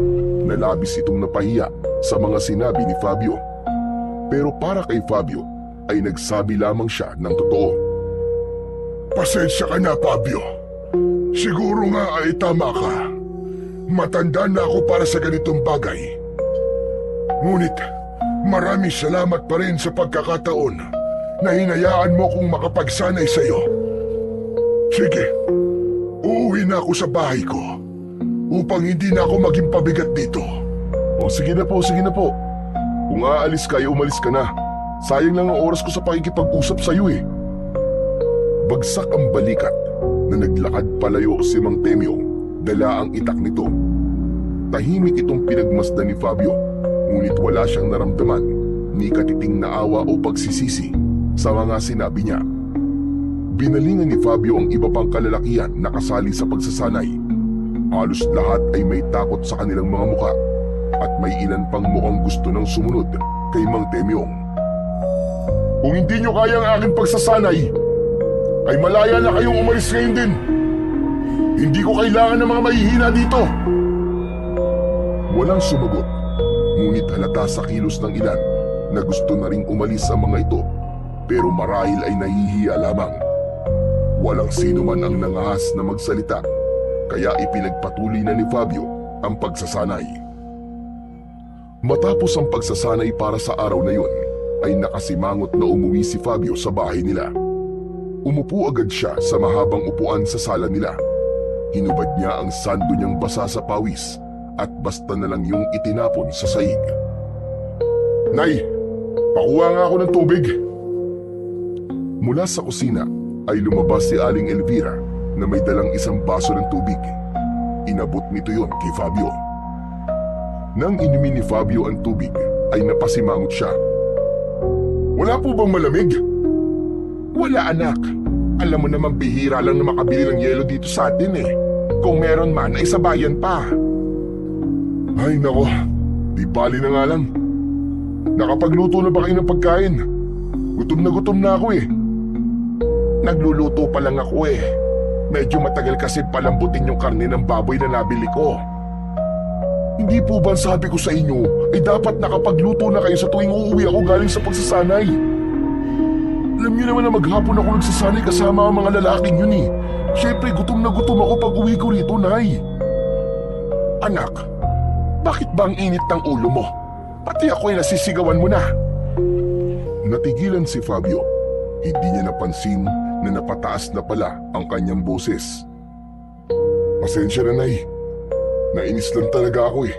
na labis itong napahiya sa mga sinabi ni Fabio. Pero para kay Fabio ay nagsabi lamang siya ng totoo. Pasensya ka na, Fabio. Siguro nga ay tama ka. Matanda na ako para sa ganitong bagay. Ngunit maraming salamat pa rin sa pagkakataon na hinayaan mo kong makapagsanay sa iyo. Sige, uuwi na ako sa bahay ko upang hindi na ako maging pabigat dito. O sige na po, sige na po. Kung aalis ka, umalis ka na. Sayang lang ang oras ko sa pakikipag-usap sa iyo eh. Bagsak ang balikat na naglakad palayo si Mang Temyong, dala ang itak nito. Tahimik itong pinagmasdan ni Fabio, ngunit wala siyang naramdaman ni katiting na awa o pagsisisi sa mga sinabi niya. Binalingan ni Fabio ang iba pang kalalakihan na kasali sa pagsasanay. Halos lahat ay may takot sa kanilang mga mukha at may ilan pang mukhang gusto ng sumunod kay Mang Temyong. Kung hindi nyo kaya ang aking pagsasanay, ay malaya na kayong umalis ngayon din. Hindi ko kailangan ng mga mahihina dito. Walang sumagot, ngunit halata sa kilos ng ilan na gusto na ring umalis ang mga ito, pero marahil ay nahihiya lamang. Walang sino man ang nangahas na magsalita, kaya ipinagpatuloy na ni Fabio ang pagsasanay. Matapos ang pagsasanay para sa araw na yun, ay nakasimangot na umuwi si Fabio sa bahay nila. Umupo agad siya sa mahabang upuan sa sala nila. Hinubad niya ang sando niyang basa sa pawis at basta na lang yung itinapon sa sahig. Nay, pakuha nga ako ng tubig. Mula sa kusina ay lumabas si Aling Elvira na may dalang isang baso ng tubig. Inabot nito yon kay Fabio. Nang inumin ni Fabio ang tubig ay napasimangot siya. Wala po bang malamig? Wala anak. Alam mo naman bihira lang na makabili ng yelo dito sa atin eh. Kung meron man ay sa bayan pa. Ay nako, di bali na nga lang. Nakapagluto na ba kayo ng pagkain? Gutom na ako eh. Nagluluto pa lang ako eh. Medyo matagal kasi palambutin yung karne ng baboy na nabili ko. Hindi po ba sabi ko sa inyo ay dapat nakapagluto na kayo sa tuwing uuwi ako galing sa pagsasanay? Alam niyo naman na maghapon ako nagsasanay kasama ang mga lalaking yun eh. Siyempre gutom na gutom ako pag uwi ko rito, Nay. Anak, bakit ba ang init ng ulo mo? Pati ako ay nasisigawan mo na. Natigilan si Fabio. Hindi niya napansin na napataas na pala ang kanyang boses. Pasensya na, Nay. Nainis lang talaga ako eh.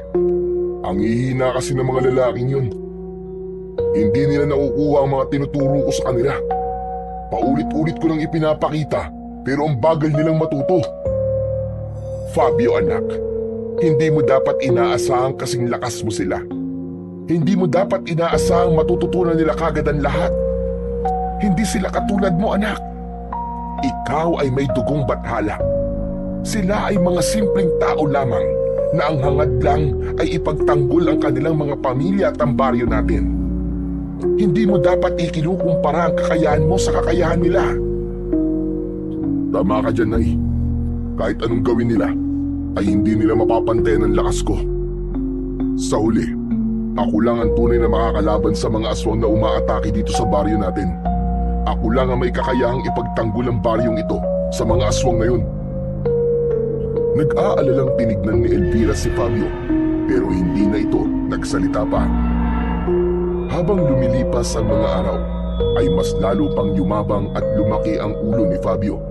Ang hihina kasi ng mga lalaking yun. Hindi nila nakukuha ang mga tinuturo ko sa kanila. Paulit-ulit ko nang ipinapakita pero ang bagal nilang matuto. Fabio anak, hindi mo dapat inaasahang kasing lakas mo sila. Hindi mo dapat inaasahang matututunan nila kagad ang lahat. Hindi sila katulad mo anak. Ikaw ay may dugong bathala. Sila ay mga simpleng tao lamang na ang hangad lang ay ipagtanggol ang kanilang mga pamilya at ang baryo natin. Hindi mo dapat ikinukumpara ang kakayahan mo sa kakayahan nila. Tama ka dyan, Nay. Kahit anong gawin nila, ay hindi nila mapapantayan ang lakas ko. Sa huli, ako lang ang tunay na makakalaban sa mga aswang na umaatake dito sa baryo natin. Ako lang ang may kakayahang ipagtanggol ang baryong ito sa mga aswang na yun. Nag-aalalang tinignan ni Elvira si Fabio, pero hindi na ito nagsalita pa. Habang lumilipas ang mga araw, ay mas lalo pang yumabang at lumaki ang ulo ni Fabio.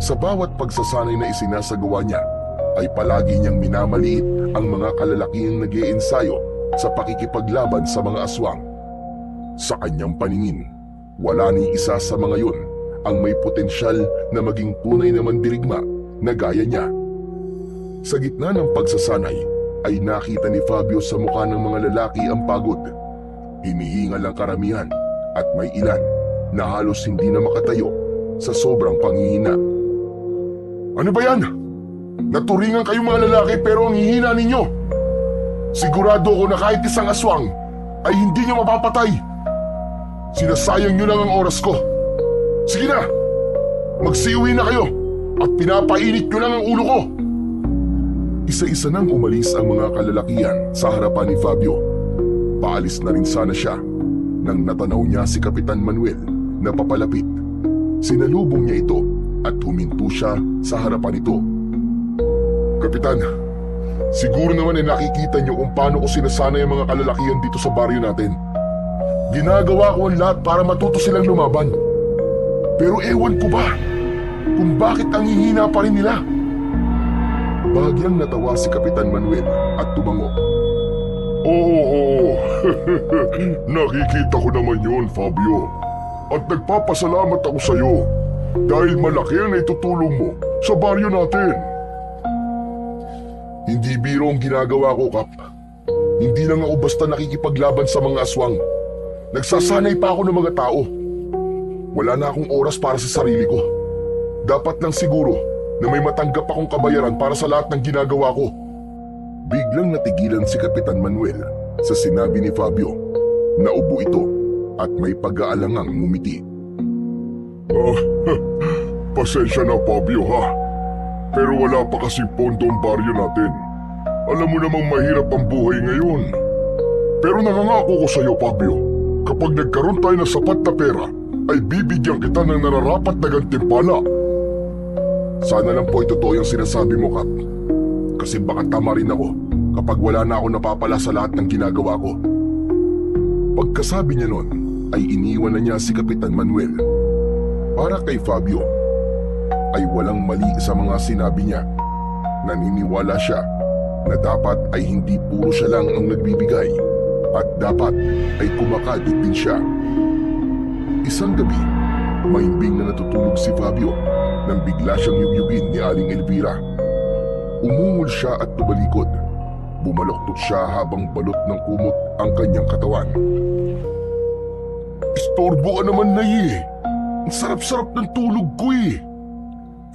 Sa bawat pagsasanay na isinasagawa niya, ay palagi niyang minamaliit ang mga kalalakihang nag-iensayo sa pakikipaglaban sa mga aswang. Sa kanyang paningin, wala ni isa sa mga yun ang may potensyal na maging tunay na mandirigma na gaya niya. Sa gitna ng pagsasanay, ay nakita ni Fabio sa mukha ng mga lalaki ang pagod. Hinihingal ang karamihan at may ilan na halos hindi na makatayo sa sobrang panghihina. Ano ba yan? Naturingan kayong mga lalaki pero ang hihina ninyo. Sigurado ako na kahit isang aswang ay hindi nyo mapapatay. Sinasayang nyo lang ang oras ko. Sige na, magsiuwi na kayo at pinapainit nyo lang ang ulo ko. Isa-isa nang umalis ang mga kalalakihan sa harapan ni Fabio. Paalis na rin sana siya nang natanaw niya si Kapitan Manuel na papalapit. Sinalubong niya ito at huminto siya sa harapan nito. Kapitan, siguro naman ay nakikita niyo kung paano ko sinasanay ang mga kalalakihan dito sa baryo natin. Ginagawa ko ang lahat para matuto silang lumaban. Pero ewan ko ba kung bakit ang hihina pa rin nila. Bahagyang natawa si Kapitan Manuel at tumango. Oo. Nakikita ko naman yun, Fabio. At nagpapasalamat ako sa iyo dahil malaki ang naitutulong mo sa baryo natin. Hindi biro ang ginagawa ko, Kap. Hindi lang ako basta nakikipaglaban sa mga aswang. Nagsasanay pa ako ng mga tao. Wala na akong oras para sa sarili ko. Dapat lang siguro na may matanggap akong kabayaran para sa lahat ng ginagawa ko. Biglang natigilan si Kapitan Manuel sa sinabi ni Fabio. Naubo ito at may pag-aalangang ngumiti. Pasensya na, Fabio, ha? Pero wala pa kasing pondo ang baryo natin. Alam mo namang mahirap ang buhay ngayon. Pero nangangako ko sa iyo, Fabio, kapag nagkaroon tayo ng sapat na pera, ay bibigyan kita ng nararapat na gantimpala. Sana lang po ay totoo yung sinasabi mo, Kap. Kasi baka tama rin ako kapag wala na ako napapala sa lahat ng ginagawa ko. Pagkasabi niya nun, ay iniwan na niya si Kapitan Manuel. Para kay Fabio, ay walang mali sa mga sinabi niya. Naniniwala siya na dapat ay hindi puro siya lang ang nagbibigay at dapat ay kumakadit din siya. Isang gabi, mahimbing na natutulog si Fabio nang bigla siyang yugyugin ni Aling Elvira. Umungol siya at tumalikod. Bumaloktot siya habang balot ng kumot ang kanyang katawan. Istorbo ka naman, Nay. Ang sarap-sarap ng tulog ko eh.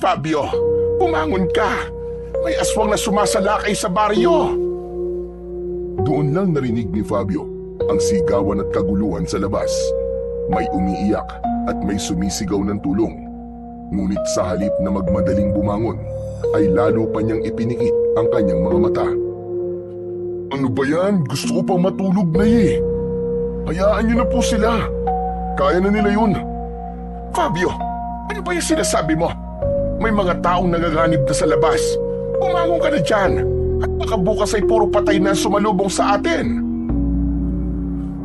Fabio, bumangon ka. May aswang na sumasalakay sa baryo. Doon lang narinig ni Fabio ang sigawan at kaguluhan sa labas. May umiiyak at may sumisigaw ng tulong. Ngunit sa halip na magmadaling bumangon, ay lalo pa niyang ipinikit ang kanyang mga mata. Ano ba yan? Gusto ko pang matulog, Nay. Hayaan niyo na po sila. Kaya na nila yun. Fabio, ano ba yung sinasabi mo? May mga taong nagaganib na sa labas. Bumangon ka na dyan. At baka bukas ay puro patay na sumalubong sa atin.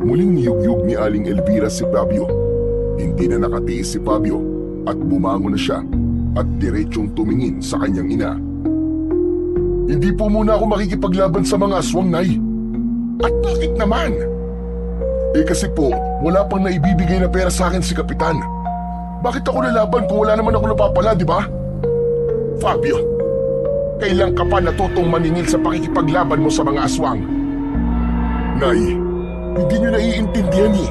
Muling niyugyug ni Aling Elvira si Fabio. Hindi na nakatiis si Fabio at bumangon na siya at diretsyong tumingin sa kanyang ina. Hindi po muna ako makikipaglaban sa mga aswang, Nay. At bakit naman? Kasi po, wala pang naibibigay na pera sa akin si Kapitan. Bakit ako lalaban kung wala naman ako napapala, di ba? Fabio, kailan ka pa natutong maningil sa pakikipaglaban mo sa mga aswang? Nay, hindi niyo naiintindihan eh.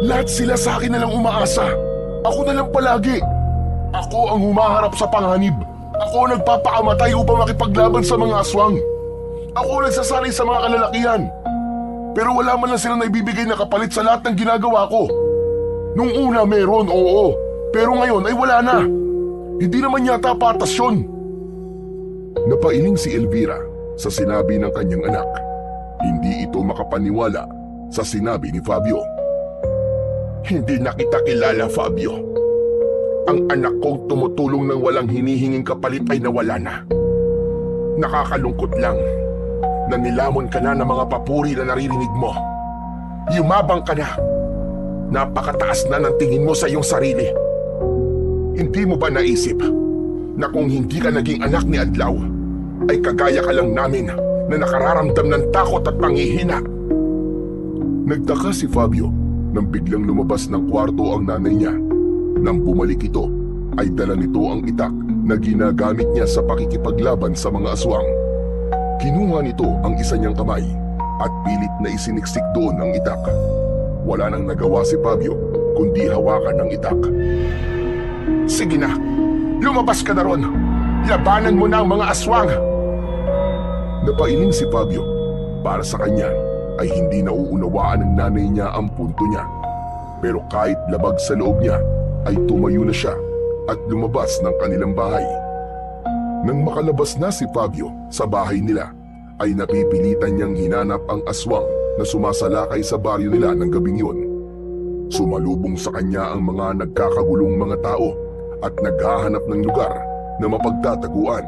Lahat sila sa akin na lang umaasa. Ako na lang palagi. Ako ang humaharap sa panganib. Ako ang nagpapakamatay upang makipaglaban sa mga aswang. Ako ang nagsasanay sa mga kalalakihan. Pero wala man lang sila naibibigay na kapalit sa lahat ng ginagawa ko. Nung una meron, oo. Pero ngayon ay wala na. Hindi naman yata patas yun. Napailing si Elvira sa sinabi ng kanyang anak. Hindi ito makapaniwala sa sinabi ni Fabio. Hindi na kita kilala, Fabio. Ang anak kong tumutulong ng walang hinihinging kapalit ay nawala na. Nakakalungkot lang na nilamon ka na ng mga papuri na naririnig mo. Yumabang ka na. Napakataas na ng tingin mo sa iyong sarili. Hindi mo ba naisip na kung hindi ka naging anak ni Adlaw, ay kagaya ka lang namin na nakararamdam ng takot at panghihina? Nagtaka si Fabio nang biglang lumabas ng kwarto ang nanay niya. Nang bumalik ito, ay dala nito ang itak na ginagamit niya sa pakikipaglaban sa mga aswang. Kinuha nito ang isa niyang kamay at pilit na isiniksik doon ang itak. Wala nang nagawa si Fabio kundi hawakan ang itak. Sige na, lumabas ka na ron. Labanan mo na ang mga aswang! Napailing si Fabio. Para sa kanya ay hindi nauunawaan ng nanay niya ang punto niya. Pero kahit labag sa loob niya ay tumayo na siya at lumabas ng kanilang bahay. Nang makalabas na si Fabio sa bahay nila ay napipilitan niyang hinanap ang aswang na sumasalakay sa baryo nila ng gabing yun. Sumalubong sa kanya ang mga nagkakagulong mga tao at naghahanap ng lugar na mapagtataguan.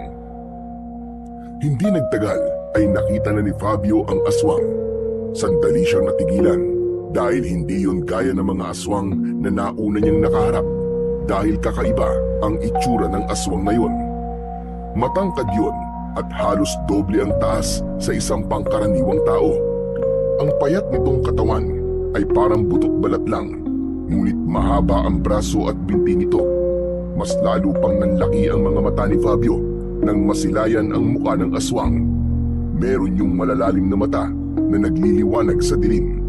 Hindi nagtagal ay nakita na ni Fabio ang aswang. Sandali siyang natigilan dahil hindi yun gaya ng mga aswang na nauna niyang nakaharap dahil kakaiba ang itsura ng aswang na yun. Matangkad yun at halos doble ang taas sa isang pangkaraniwang tao. Ang payat nitong katawan ay parang butot balat lang, ngunit mahaba ang braso at binti nito. Mas lalo pang nanlaki ang mga mata ni Fabio nang masilayan ang mukha ng aswang. Meron yung malalalim na mata na nagliliwanag sa dilim.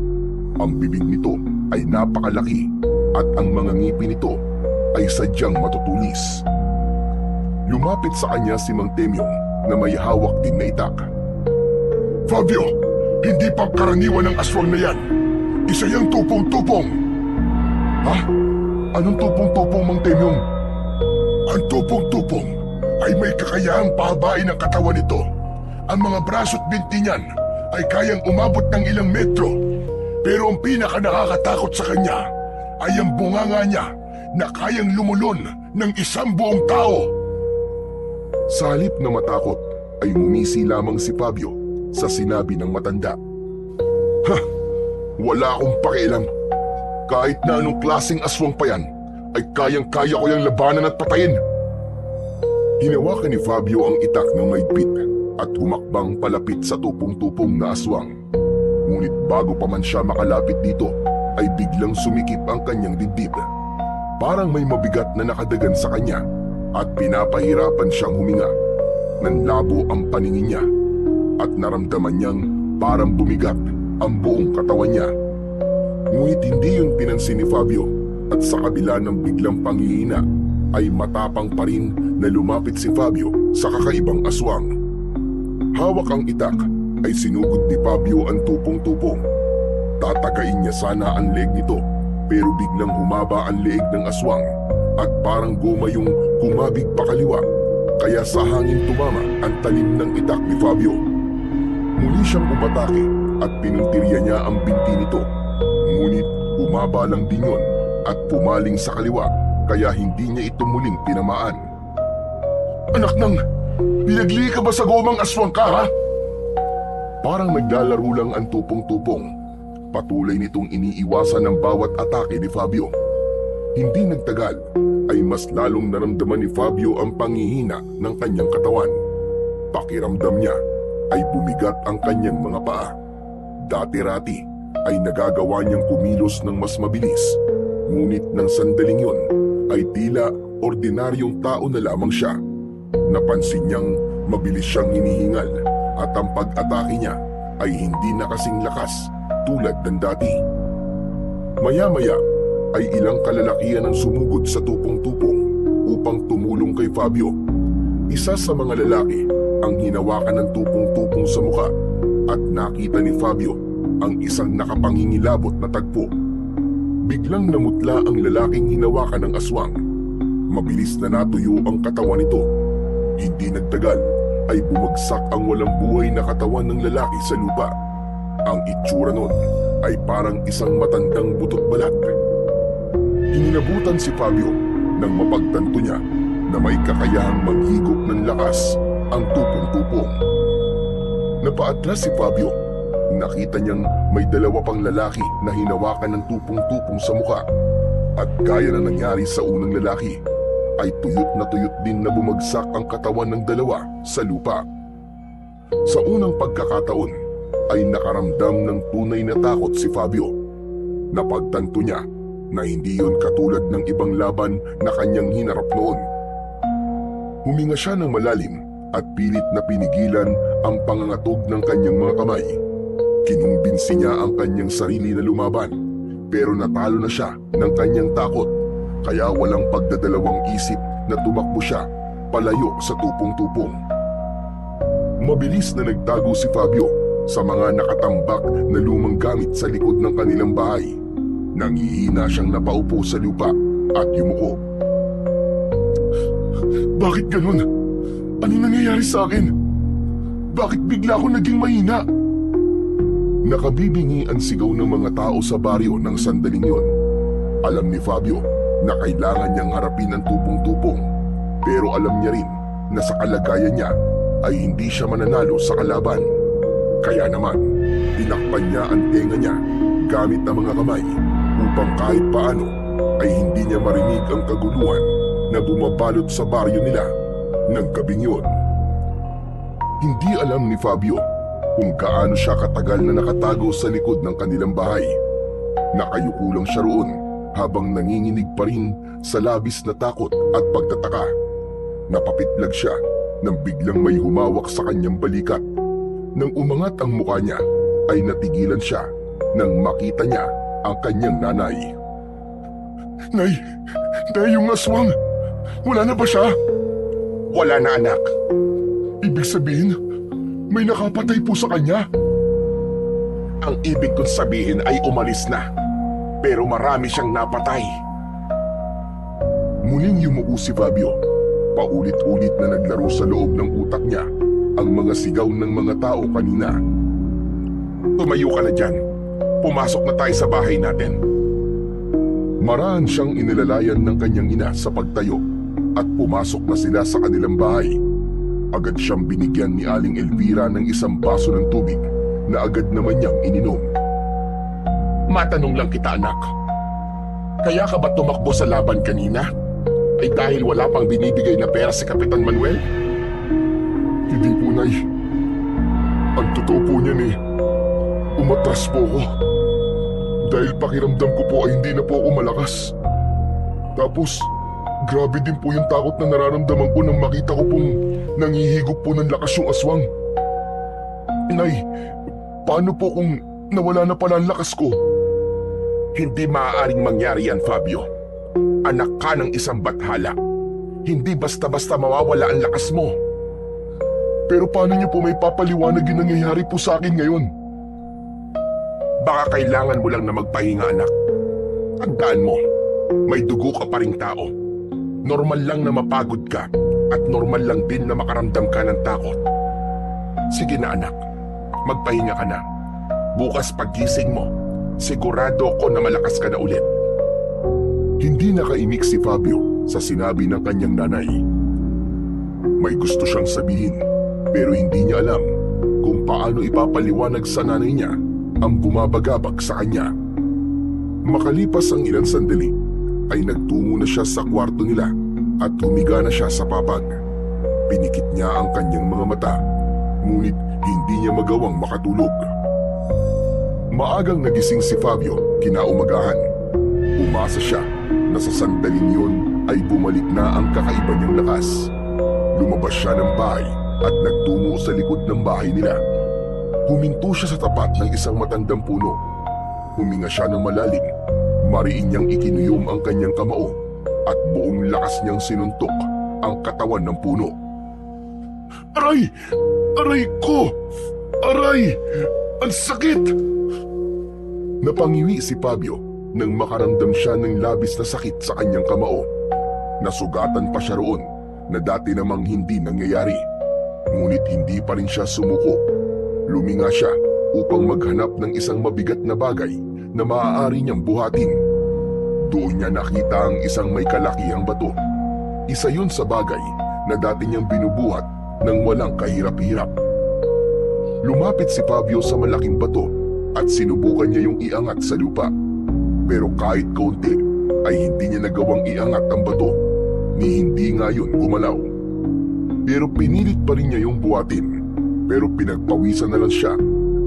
Ang bibig nito ay napakalaki at ang mga ngipin nito ay sadyang matutulis. Lumapit sa kanya si Mang Temyong na may hawak din na itak. Fabio, hindi pangkaraniwan ang aswang na yan. Isa yung tupong-tupong. Ha? Anong tupong-tupong, Mang Temyong? Ang tupong-tupong ay may kakayahang pahabain ang katawan nito. Ang mga braso at binti niyan ay kayang umabot ng ilang metro. Pero ang pinaka nakakatakot sa kanya ay ang bunganga niya na kayang lumulon ng isang buong tao. Sa halip na matakot ay ngumisi lamang si Fabio sa sinabi ng matanda. Ha! Wala akong pakialam. Kahit na anong klaseng aswang pa yan, ay kayang-kaya ko yung labanan at patayin. Hinawakan ni Fabio ang itak ng mahigpit at humakbang palapit sa tupong-tupong na aswang. Ngunit bago pa man siya makalapit dito, ay biglang sumikip ang kanyang dibdib. Parang may mabigat na nakadagan sa kanya at pinapahirapan siyang huminga. Nanlabo ang paningin niya at naramdaman niyang parang bumigat ang buong katawan niya. Ngunit hindi yun pinansin ni Fabio at sa kabila ng biglang panghihina ay matapang pa rin na lumapit si Fabio sa kakaibang aswang. Hawak ang itak ay sinugod ni Fabio ang tupong-tupong. Tatagain niya sana ang leeg nito pero biglang humaba ang leeg ng aswang at parang goma yung kumabig pakaliwa kaya sa hangin tumama ang talim ng itak ni Fabio. Muli siyang umatake at pinuntirya niya ang binti nito. Ngunit humaba lang din yun at pumaling sa kaliwa kaya hindi niya ito muling tinamaan. Anak nang, pinagli ka ba sa gomang aswang ka, ha? Parang naglalaro lang ang tupong-tupong. Patuloy nitong iniiwasan ang bawat atake ni Fabio. Hindi nagtagal ay mas lalong naramdaman ni Fabio ang panghihina ng kanyang katawan. Pakiramdam niya ay bumigat ang kanyang mga paa. Dati-rati ay nagagawa niyang kumilos ng mas mabilis. Ngunit ng sandaling yun ay tila ordinaryong tao na lamang siya. Napansin niyang mabilis siyang hinihingal at ang pag-atake niya ay hindi na kasing lakas tulad ng dati. Maya-maya ay ilang kalalakihan ang sumugod sa tupong-tupong upang tumulong kay Fabio. Isa sa mga lalaki ang hinawakan ng tupong-tupong sa mukha at nakita ni Fabio ang isang nakapangingilabot na tagpo. Biglang namutla ang lalaking hinawakan ng aswang. Mabilis na natuyo ang katawan nito. Hindi nagtagal ay bumagsak ang walang buhay na katawan ng lalaki sa lupa. Ang itsura nun ay parang isang matandang butot balat. Hinilabutan si Fabio nang mapagtanto niya na may kakayahang maghigop ng lakas ang tupong-tupong. Napaatras si Fabio. Nakita niyang may dalawa pang lalaki na hinawakan ng tupong-tupong sa mukha. At gaya na nangyari sa unang lalaki, ay tuyot na tuyot din na bumagsak ang katawan ng dalawa sa lupa. Sa unang pagkakataon, ay nakaramdam ng tunay na takot si Fabio. Napagtanto niya na hindi yon katulad ng ibang laban na kanyang hinarap noon. Huminga siya ng malalim at pilit na pinigilan ang pangangatog ng kanyang mga kamay. Kinumbinsi niya ang kanyang sarili na lumaban, pero natalo na siya ng kanyang takot, kaya walang pagdadalawang isip na tumakbo siya palayo sa tupong-tupong. Mabilis na nagtago si Fabio sa mga nakatambak na lumang gamit sa likod ng kanilang bahay. Nangihina siyang napaupo sa lupa at yumuko. Bakit ganun? Anong nangyayari sa akin? Bakit bigla ako naging mahina? Nakabibingi ang sigaw ng mga tao sa baryo ng sandaling yon. Alam ni Fabio na kailangan niyang harapin ang tupong-tupong, pero alam niya rin na sa kalagayan niya ay hindi siya mananalo sa kalaban. Kaya naman, tinakpan niya ang tenga niya gamit ang mga kamay upang kahit paano ay hindi niya marinig ang kaguluhan na bumabalot sa baryo nila ng gabing yon. Hindi alam ni Fabio kung gaano siya katagal na nakatago sa likod ng kanilang bahay. Nakayuko lang siya roon habang nanginginig pa rin sa labis na takot at pagtataka. Napapitlag siya nang biglang may humawak sa kanyang balikat. Nang umangat ang mukha niya ay natigilan siya nang makita niya ang kanyang nanay. Nay, yung aswang, wala na ba siya? Wala na, anak. Ibig sabihin, may nakapatay po sa kanya. Ang ibig kong sabihin ay umalis na, pero marami siyang napatay. Muling yumuko si Fabio. Paulit-ulit na naglaro sa loob ng utak niya ang mga sigaw ng mga tao kanina. Tumayo ka na dyan. Pumasok na tayo sa bahay natin. Marahan siyang inilalayan ng kanyang ina sa pagtayo at pumasok na sila sa kanilang bahay. Agad siyang binigyan ni Aling Elvira ng isang baso ng tubig na agad naman niyang ininom. Matanong lang kita, anak. Kaya ka ba tumakbo sa laban kanina? Ay dahil wala pang binibigay na pera si Kapitan Manuel? Hindi po, Nay. Ang totoo po niyan umatras po ako. Dahil pakiramdam ko po ay hindi na po ako malakas. Tapos, grabe din po yung takot na nararamdaman ko nang makita ko pong nangihigop po ng lakas yung aswang. Nay, paano po kung nawala na pala ang lakas ko? Hindi maaaring mangyari yan, Fabio. Anak ka ng isang bathala. Hindi basta-basta mawawala ang lakas mo. Pero paano niyo po may papaliwanag yung nangyayari po sa akin ngayon? Baka kailangan mo lang na magpahinga, anak. Tandaan mo, may dugo ka pa ring tao. Normal lang na mapagod ka at normal lang din na makaramdam ka ng takot. Sige na, anak. Magpahinga ka na. Bukas paggising mo, sigurado ko na malakas ka na ulit. Hindi nakaimik si Fabio sa sinabi ng kanyang nanay. May gusto siyang sabihin pero hindi niya alam kung paano ipapaliwanag sa nanay niya ang bumabagabag sa kanya. Makalipas ang ilang sandali ay nagtungo na siya sa kwarto nila at humiga na siya sa papag. Pinikit niya ang kanyang mga mata, ngunit hindi niya magawang makatulog. Maagang nagising si Fabio kinaumagahan. Umasa siya na sa sandaling yun ay bumalik na ang kakaiba niyang lakas. Lumabas siya ng bahay at nagtungo sa likod ng bahay nila. Huminto siya sa tapat ng isang matandang puno. Huminga siya ng malalim. Mariin niyang ikinuyom ang kanyang kamao at buong lakas niyang sinuntok ang katawan ng puno. Aray! Aray ko! Aray! Ang sakit! Napangiwi si Fabio nang makaramdam siya ng labis na sakit sa kanyang kamao. Nasugatan pa siya roon na dati namang hindi nangyayari. Ngunit hindi pa rin siya sumuko. Luminga siya upang maghanap ng isang mabigat na bagay na maaari niyang buhatin. Doon niya nakita ang isang may kalakihang bato. Isa yun sa bagay na dati niyang binubuhat nang walang kahirap-hirap. Lumapit si Fabio sa malaking bato at sinubukan niya yung iangat sa lupa. Pero kahit kaunti ay hindi niya nagawang iangat ang bato ni hindi nga yun gumalaw. Pero pinilit pa rin niya yung buhatin. Pero pinagpawisan na lang siya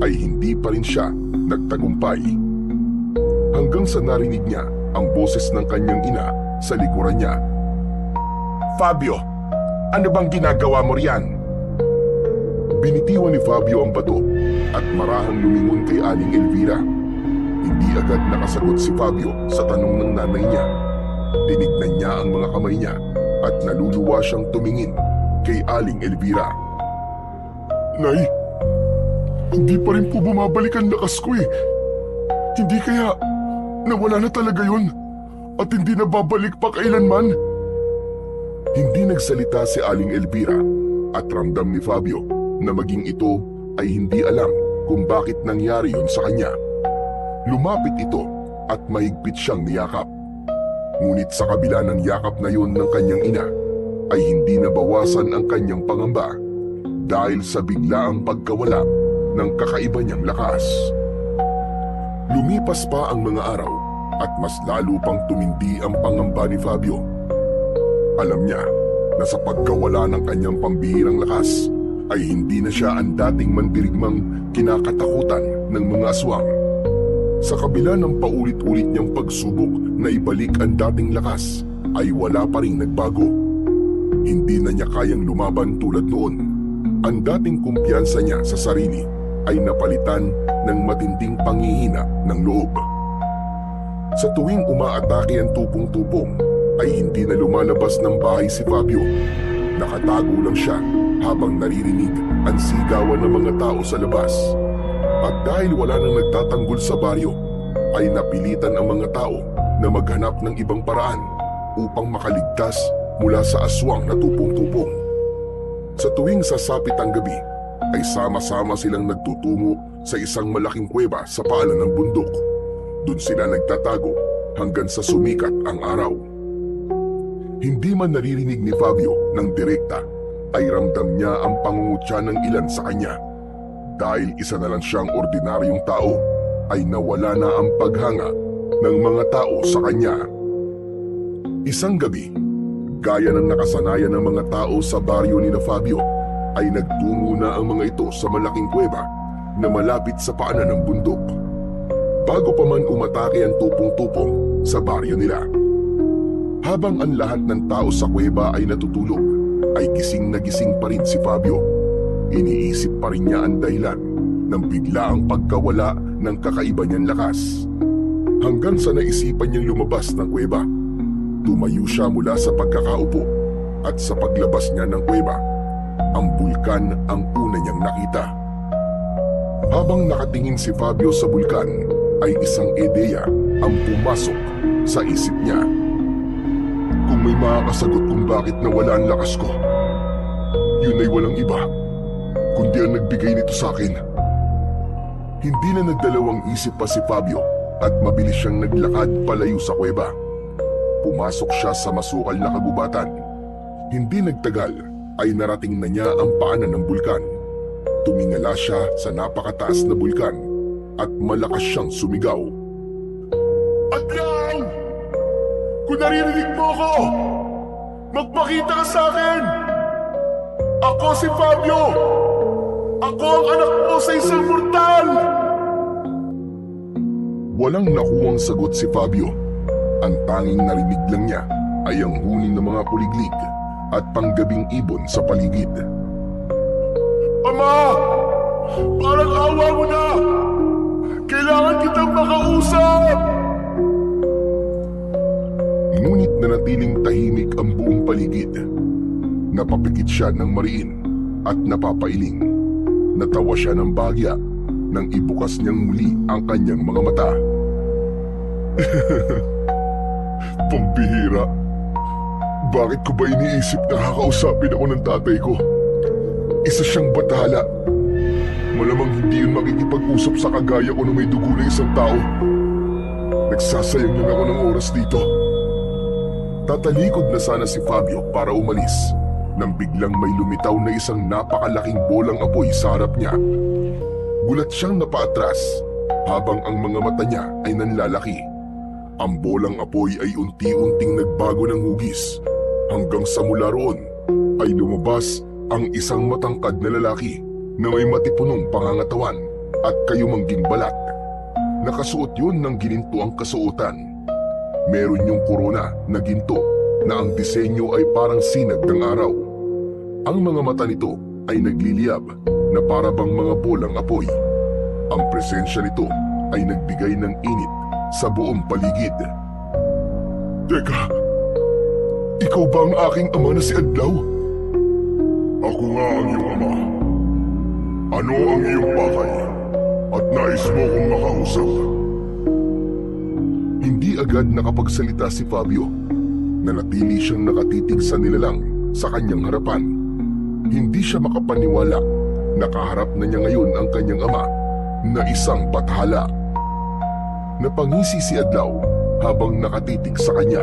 ay hindi pa rin siya nagtagumpay. Hanggang sa narinig niya ang boses ng kanyang ina sa likuran niya. Fabio, ano bang ginagawa mo riyan? Binitiwan ni Fabio ang bato at marahang lumingon kay Aling Elvira. Hindi agad nakasagot si Fabio sa tanong ng nanay niya. Tinignan niya ang mga kamay niya at naluluwa siyang tumingin kay Aling Elvira. Nay, hindi pa rin po bumabalik ang lakas ko eh. Hindi kaya nawala na talaga yun at hindi na babalik pa kailanman? Hindi nagsalita si Aling Elvira at ramdam ni Fabio na maging ito ay hindi alam kung bakit nangyari yun sa kanya. Lumapit ito at mahigpit siyang niyakap. Ngunit sa kabila ng yakap na yun ng kanyang ina, ay hindi nabawasan ang kanyang pangamba dahil sa biglaang pagkawala ng kakaiba niyang lakas. Lumipas pa ang mga araw at mas lalo pang tumindi ang pangamba ni Fabio. Alam niya na sa pagkawala ng kanyang pambihirang lakas ay hindi na siya ang dating mandirigmang kinakatakutan ng mga aswang. Sa kabila ng paulit-ulit niyang pagsubok na ibalik ang dating lakas ay wala pa ring nagbago. Hindi na niya kayang lumaban tulad noon. Ang dating kumpiyansa niya sa sarili ay napalitan ng matinding panghihina ng loob. Sa tuwing umaatake ang tupong-tupong ay hindi na lumalabas ng bahay si Fabio. Nakatago lang siya habang naririnig ang sigawan ng mga tao sa labas. At dahil wala nang nagtatanggol sa baryo, ay napilitan ang mga tao na maghanap ng ibang paraan upang makaligtas mula sa aswang na tupong-tupong. Sa tuwing sasapit ang gabi, ay sama-sama silang nagtutungo sa isang malaking kuweba sa paanan ng bundok. Doon sila nagtatago hanggang sa sumikat ang araw. Hindi man naririnig ni Fabio ng direkta, ay ramdam niya ang pangungutya ng ilan sa kanya. Dahil isa na lang siyang ordinaryong tao, ay nawala na ang paghanga ng mga tao sa kanya. Isang gabi, gaya ng nakasanayan ng mga tao sa baryo ni Fabio, ay nagtungo na ang mga ito sa malaking kuweba na malapit sa paanan ng bundok. Bago pa man umatake ang tupong-tupong sa baryo nila. Habang ang lahat ng tao sa kuweba ay natutulog, ay gising na gising pa rin si Fabio. Iniisip pa rin niya ang dahilan ng biglaang pagkawala ng kakaiba niyang lakas. Hanggang sa naisipan niyang lumabas ng kuweba. Tumayo siya mula sa pagkakaupo at sa paglabas niya ng kuweba, ang bulkan ang una niyang nakita. Habang nakatingin si Fabio sa bulkan, ay isang ideya ang pumasok sa isip niya. Kung may makakasagot kung bakit nawala ang lakas ko, yun ay walang iba kundi ang nagbigay nito sa akin. Hindi na nagdalawang isip pa si Fabio at mabilis siyang naglakad palayo sa kuweba. Pumasok siya sa masukal na kagubatan. Hindi nagtagal ay narating na niya ang paanan ng bulkan. Tumingala siya sa napakataas na bulkan at malakas siyang sumigaw. Adlaw! Kung naririnig mo ako, magpakita ka sa akin! Ako si Fabio! Ako ang anak mo sa isang mortal! Walang nakuwang sagot si Fabio. Ang tanging narinig lang niya ay ang huni ng mga kuliglig at panggabing ibon sa paligid. Ama! Parang awa mo na! Kailangan kitang makausap! Ngunit nanatiling tahimik ang buong paligid. Napapikit siya ng mariin at napapailing. Natawa siya ng bagya nang ibukas niyang muli ang kanyang mga mata. Pambihira! Bakit ko ba iniisip na kakausapin ako ng tatay ko? Isa siyang bathala. Malamang hindi yun makikipag-usap sa kagaya ko na may dugo na isang tao. Nagsasayang lang ako ng oras dito. Tatalikod na sana si Fabio para umalis nang biglang may lumitaw na isang napakalaking bolang apoy sa harap niya. Gulat siyang napaatras habang ang mga mata niya ay nanlalaki. Ang bolang apoy ay unti-unting nagbago ng hugis hanggang sa mula roon ay lumabas ang isang matangkad na lalaki na may matipunong pangangatawan at kayumangging balat. Nakasuot yun ng ginintuang kasuotan. Meron yung korona na ginto na ang disenyo ay parang sinag ng araw. Ang mga mata nito ay nagliliyab na para bang mga bolang apoy. Ang presensya nito ay nagbigay ng init sa buong paligid. Teka, Ikaw ba ang aking ama na si Adlaw? Ako nga ang iyong ama. Ano ang iyong pakay? At nais mo kong makausap? Hindi agad nakapagsalita si Fabio. Nanatili siyang nakatitig sa nilalang sa kanyang harapan. Hindi siya makapaniwala. Nakaharap na niya ngayon ang kanyang ama na isang bathala. Napangisi si Adlaw habang nakatitig sa kanya.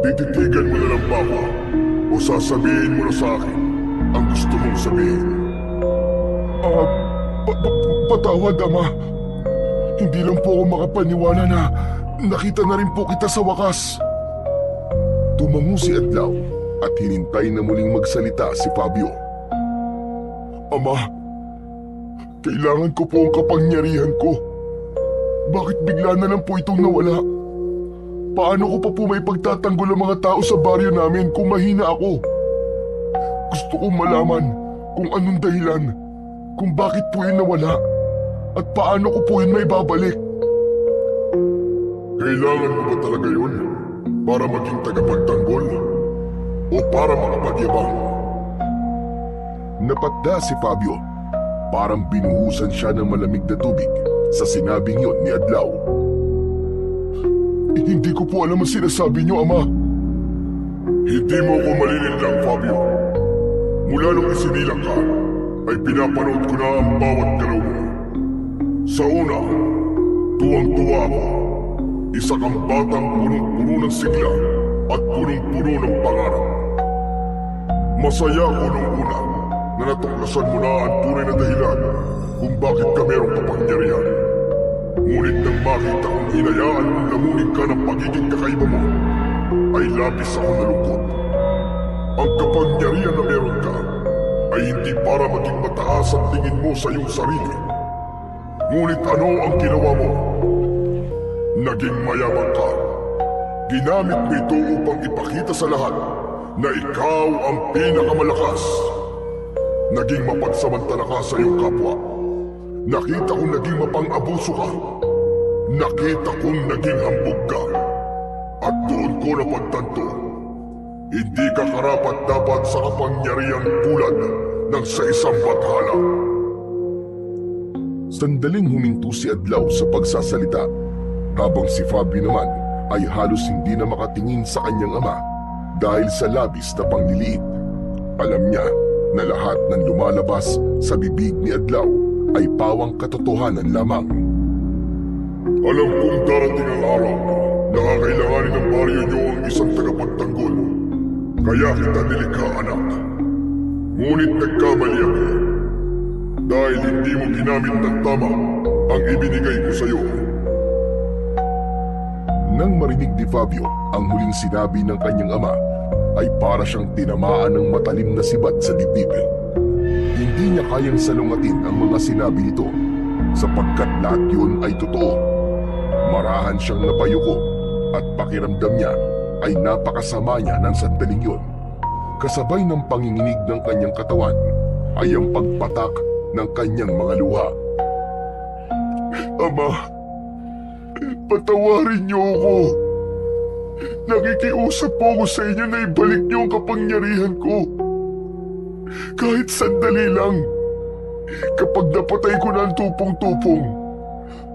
Tititigan mo na lang ba ako? O sasabihin mo na sa akin ang gusto mong sabihin? Patawad, ama. Hindi lang po ako makapaniwala na nakita na rin po kita sa wakas. Tumango si Adlaw at hinintay na muling magsalita si Fabio. Ama, kailangan ko po ang kapangyarihan ko. Bakit bigla na lang po itong nawala? Paano ko pa po may pagtatanggol ang mga tao sa baryo namin kung mahina ako? Gusto kong malaman kung anong dahilan, kung bakit po yun nawala, at paano ko po yun may babalik. Kailangan mo ba talaga yun para maging tagapagtanggol? O para makapagyabang? Napatda si Fabio. Parang binuhusan siya ng malamig na tubig sa sinabing yun ni Adlaw. Hindi ko po alam ang sinasabi niyo, Ama. Hindi mo ko malilinlang, Fabio. Mula nung isinilang ka, ay pinapanood ko na ang bawat galaw mo. Sa una, tuwang-tuwa ako. Isa kang batang punong-puno ng sigla at punong-puno ng pangarap. Masaya ako nung una na natuklasan mo na ang tunay na dahilan kung bakit ka merong kapangyarihan. Ngunit nang makita kong hinayaan mong lamunin ka ng pagiging kakaiba mo, ay labis ako nalungkot. Ang kapangyarihan na meron ka ay hindi para maging mataas ang tingin mo sa iyong sarili. Ngunit ano ang ginawa mo? Naging mayabang ka. Ginamit mo ito upang ipakita sa lahat na ikaw ang pinakamalakas. Naging mapagsamantala ka sa iyong kapwa. Nakita kong naging mapang-abuso ka. Nakita kong naging hambog ka. At doon ko napagtanto, hindi ka karapat-dapat sa kapangyarihan tulad ng sa isang bathala. Sandaling huminto si Adlaw sa pagsasalita, habang si Fabio naman ay halos hindi na makatingin sa kanyang ama dahil sa labis na pangliliit. Alam niya na lahat ng lumalabas sa bibig ni Adlaw ay pawang katotohanan lamang. Alam kong darating ang araw na kakailanganin ng baryo niyo ang isang tagapagtanggol. Kaya kita nilikha, anak. Ngunit nagkamali ako dahil hindi mo ginamit ng tama ang ibinigay ko sa iyo. Nang marinig ni Fabio ang huling sinabi ng kanyang ama, ay para siyang tinamaan ng matalim na sibat sa dibdib. Hindi niya kayang salungatin ang mga sinabi nito sapagkat lahat yun ay totoo. Marahan siyang napayuko at pakiramdam niya ay napakasama niya ng sandaling yun. Kasabay ng panginginig ng kanyang katawan ay ang pagpatak ng kanyang mga luha. Ama, patawarin niyo ako. Nakikiusap po ako sa inyo na ibalik niyo ang kapangyarihan ko. Kahit sandali lang. Kapag napatay ko na ang tupong-tupong,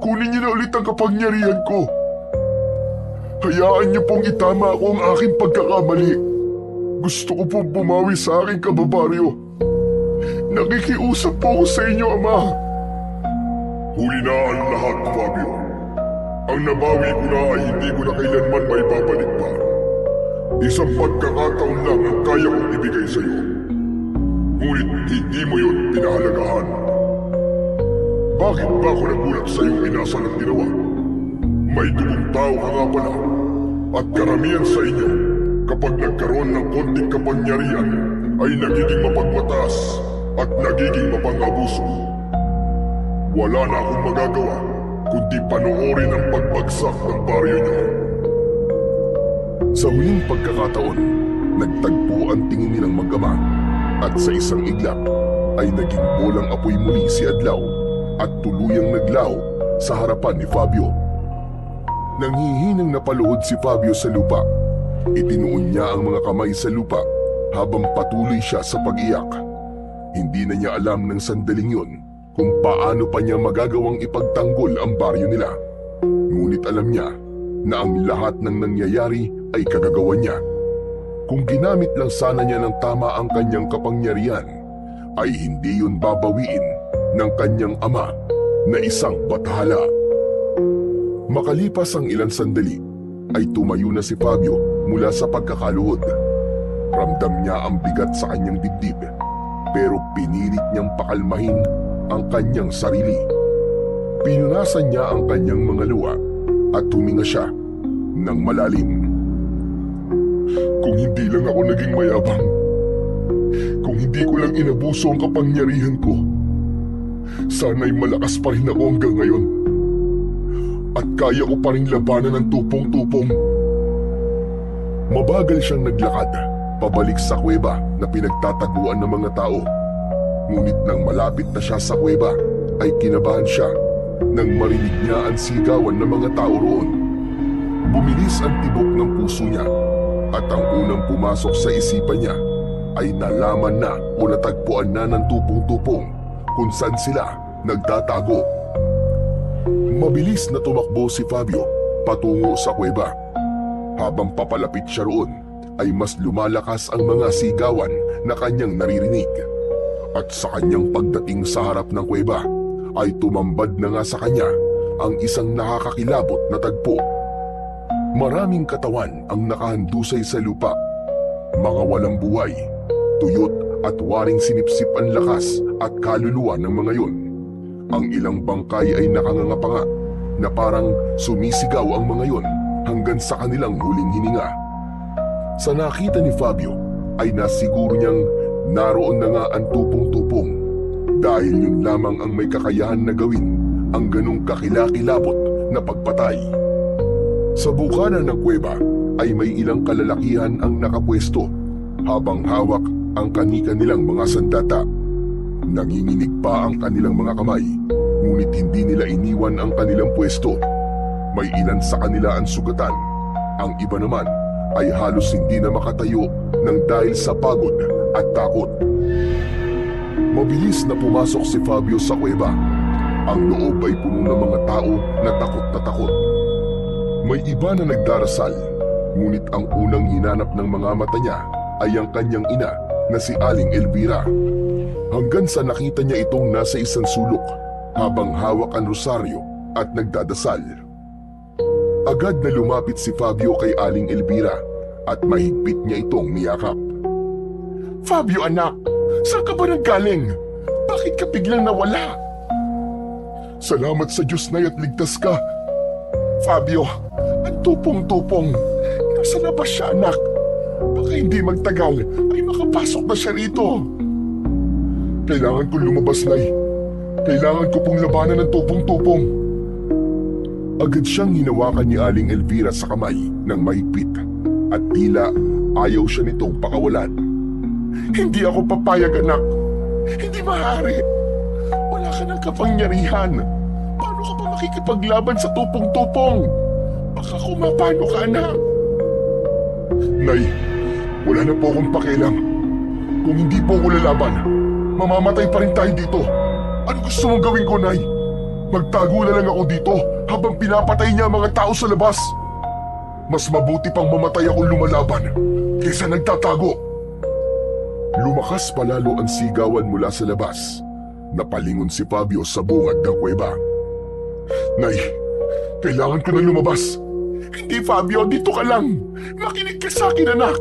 kunin niyo na ulit ang kapangyarihan ko. Hayaan niyo pong itama ako ang aking pagkakamali. Gusto ko pong bumawi sa aking kababaryo. Nakikiusap po ako sa inyo, Ama. Huli na ang lahat, Fabio. Ang nabawi ko na ay hindi ko na kailanman may babalik pa. Isang pagkakataon lang ang kaya kong ibigay sa iyo. Ngunit hindi mo yun pinahalagahan. Bakit ba ako nagulat sa iyong inasal ang ginawa? May dugong tao ka nga pala. At karamihan sa inyo, kapag nagkaroon ng konting kapangyarihan, ay nagiging mapagmataas at nagiging mapang-abuso. Wala na akong magagawa kundi panoorin ang pagbagsak ng baryo niyo. Sa huling pagkakataon, nagtagpo ang tingin nilang mag-ama at sa isang iglap ay naging bolang apoy muli si Adlaw at tuluyang naglaw sa harapan ni Fabio. Nanghihinang napaluhod si Fabio sa lupa. Itinuon niya ang mga kamay sa lupa habang patuloy siya sa pag-iyak. Hindi na niya alam ng sandaling yun kung paano pa niya magagawang ipagtanggol ang baryo nila. Ngunit alam niya na ang lahat ng nangyayari ay kagagawan niya. Kung ginamit lang sana niya ng tama ang kanyang kapangyarihan, ay hindi yun babawiin ng kanyang ama na isang bathala. Makalipas ang ilang sandali, ay tumayo na si Fabio mula sa pagkakaluhod. Ramdam niya ang bigat sa kanyang dibdib, pero pinilit niyang pakalmahin ang kanyang sarili. Pinunasan niya ang kanyang mga luha at huminga siya ng malalim. Kung hindi lang ako naging mayabang, kung hindi ko lang inabuso ang kapangyarihan ko, sana'y malakas pa rin ako hanggang ngayon. At kaya ko pa rin labanan ng tupong-tupong. Mabagal siyang naglakad pabalik sa kuweba na pinagtataguan ng mga tao. Ngunit nang malapit na siya sa kuweba, ay kinabahan siya nang marinig niya ang sigawan ng mga tao roon. Bumilis ang tibok ng puso niya, at ang unang pumasok sa isipan niya ay nalaman na o natagpuan na ng tupong-tupong kung saan sila nagtatago. Mabilis na tumakbo si Fabio patungo sa kuweba. Habang papalapit siya roon, ay mas lumalakas ang mga sigawan na kanyang naririnig. At sa kanyang pagdating sa harap ng kuweba, ay tumambad na nga sa kanya ang isang nakakakilabot na tagpo. Maraming katawan ang nakahandusay sa lupa. Mga walang buhay, tuyot at waring sinipsip ang lakas at kaluluwa ng mga yon. Ang ilang bangkay ay nakangangapanga na parang sumisigaw ang mga yon hanggang sa kanilang huling hininga. Sa nakita ni Fabio ay nasiguro niyang naroon na nga ang tupong-tupong, dahil yun lamang ang may kakayahan na gawin ang ganong kakilakilabot na pagpatay. Sa bukanan ng kuweba ay may ilang kalalakihan ang nakapwesto habang hawak ang kani-kanilang mga sandata. Nanginginig pa ang kanilang mga kamay, ngunit hindi nila iniwan ang kanilang pwesto. May ilan sa kanila ang sugatan, ang iba naman ay halos hindi na makatayo ng dahil sa pagod at takot. Mabilis na pumasok si Fabio sa kuweba. Ang loob ay puno ng mga tao na takot. May iba na nagdarasal, ngunit ang unang hinanap ng mga mata niya ay ang kanyang ina na si Aling Elvira. Hanggang sa nakita niya itong nasa isang sulok habang hawak ang rosaryo at nagdadasal. Agad na lumapit si Fabio kay Aling Elvira at mahigpit niya itong niyakap. Fabio anak, saan ka ba nanggaling? Bakit ka biglang nawala? Salamat sa Diyos na at ligtas ka. Fabio, ang tupong-tupong. Nasa labas siya anak. Baka hindi magtagal ay makapasok na siya rito. Kailangan kong lumabas, Nay. Kailangan ko pong labanan ng tupong-tupong. Agad siyang hinawakan ni Aling Elvira sa kamay ng mahigpit at tila ayaw siya nitong pakawalan. Hindi ako papayag anak. Hindi maaari. Wala ka ng kapangyarihan. Paano ka pa makikipaglaban sa tupong-tupong? Baka kumapano ka anak. Nay, wala na po akong pakialam. Kung hindi po ako lalaban, mamamatay pa rin tayo dito. Ano gusto mong gawin ko, Nay? Magtago na lang ako dito habang pinapatay niya ang mga tao sa labas. Mas mabuti pang mamatay akong lumalaban kaysa nagtatago. Lumakas palalo ang sigawan mula sa labas. Napalingon si Fabio sa bungad ng kuweba. Nay, kailangan ko na lumabas. Hindi Fabio, dito ka lang. Makinig ka sa akin anak.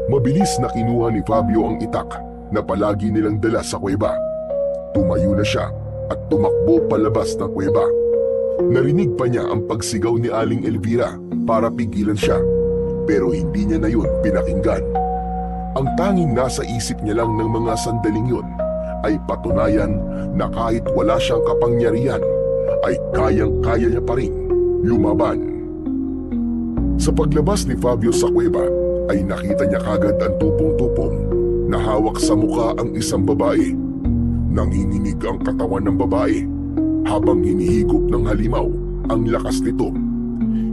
Mabilis na kinuha ni Fabio ang itak na palagi nilang dala sa kuweba. Tumayo na siya at tumakbo palabas ng kuweba. Narinig pa niya ang pagsigaw ni Aling Elvira para pigilan siya, pero hindi niya na yun pinakinggan. Ang tanging nasa isip niya lang ng mga sandaling yun ay patunayan na kahit wala siyang kapangyarihan, ay kayang-kaya niya pa rin lumaban. Sa paglabas ni Fabio sa kuweba, ay nakita niya kagad ang tupong-tupong na hawak sa mukha ang isang babae. Nanginginig ang katawan ng babae habang hinihigop ng halimaw ang lakas nito.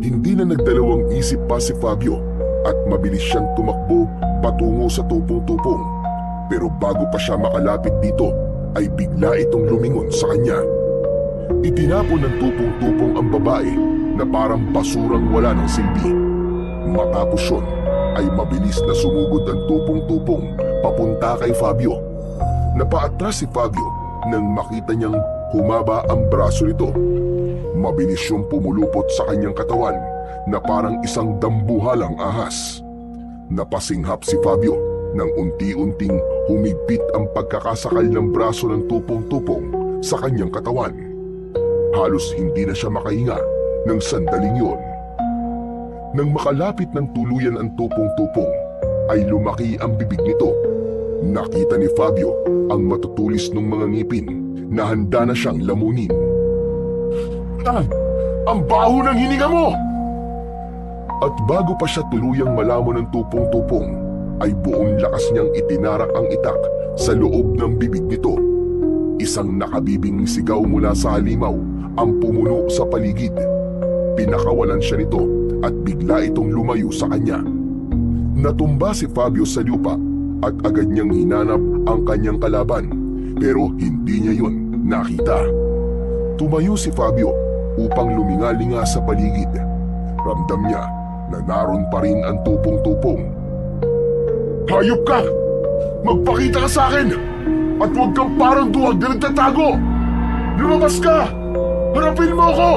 hindi na nagdalawang isip pa si Fabio at mabilis siyang tumakbo patungo sa tupong-tupong. Pero bago pa siya makalapit dito ay bigla itong lumingon sa kanya. Itinapon ng tupong-tupong ang babae na parang basurang wala ng silbi. Matapos yun ay mabilis na sumugod ang tupong-tupong papunta kay Fabio. Napaatras si Fabio nang makita niyang humaba ang braso nito. Mabilis siyang pumulupot sa kanyang katawan na parang isang dambuhalang ahas. Napasinghap si Fabio nang unti-unting humigpit ang pagkakasakal ng braso ng tupong-tupong sa kanyang katawan. Halos hindi na siya makahinga ng sandaling yon. Nang makalapit ng tuluyan ang tupong-tupong, ay lumaki ang bibig nito. Nakita ni Fabio ang matutulis ng mga ngipin na handa na siyang lamunin. Ang baho ng hininga mo! At bago pa siya tuluyang malamon ng tupong-tupong, ay buong lakas niyang itinarak ang itak sa loob ng bibig nito. Isang nakabibing sigaw mula sa halimaw ang pumuno sa paligid. Pinakawalan siya nito at bigla itong lumayo sa kanya. Natumba si Fabio sa lupa at agad niyang hinanap ang kanyang kalaban, pero hindi niya yun nakita. Tumayo si Fabio upang lumingalinga sa paligid. Ramdam niya na naroon pa rin ang tupong-tupong. Hayop ka! Magpakita ka sa akin! At huwag kang parang duwag na nagtatago! Lumabas ka! Harapin mo ako!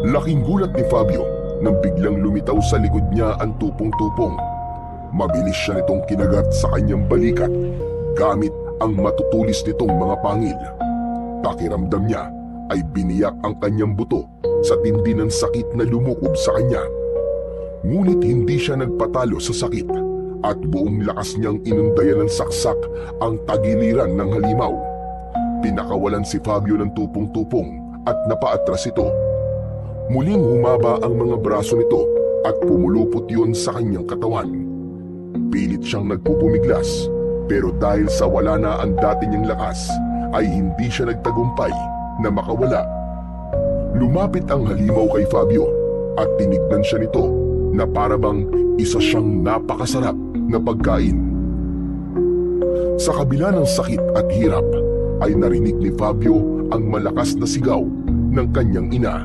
Laking gulat ni Fabio nang biglang lumitaw sa likod niya ang tupong-tupong. Mabilis siya nitong kinagat sa kanyang balikat gamit ang matutulis nitong mga pangil. Pakiramdam niya ay biniyak ang kanyang buto sa tindi ng sakit na lumukob sa kanya. Ngunit hindi siya nagpatalo sa sakit at buong lakas niyang inundayan ng saksak ang tagiliran ng halimaw. Pinakawalan si Fabio ng tupong-tupong at napaatras ito. Muling humaba ang mga braso nito at pumulupot yun sa kanyang katawan. Pilit siyang nagpupumiglas, pero dahil sa wala na ang dati niyang lakas, ay hindi siya nagtagumpay na makawala. Lumapit ang halimaw kay Fabio at tinignan siya nito na parabang isa siyang napakasarap na pagkain. Sa kabila ng sakit at hirap, ay narinig ni Fabio ang malakas na sigaw ng kanyang ina.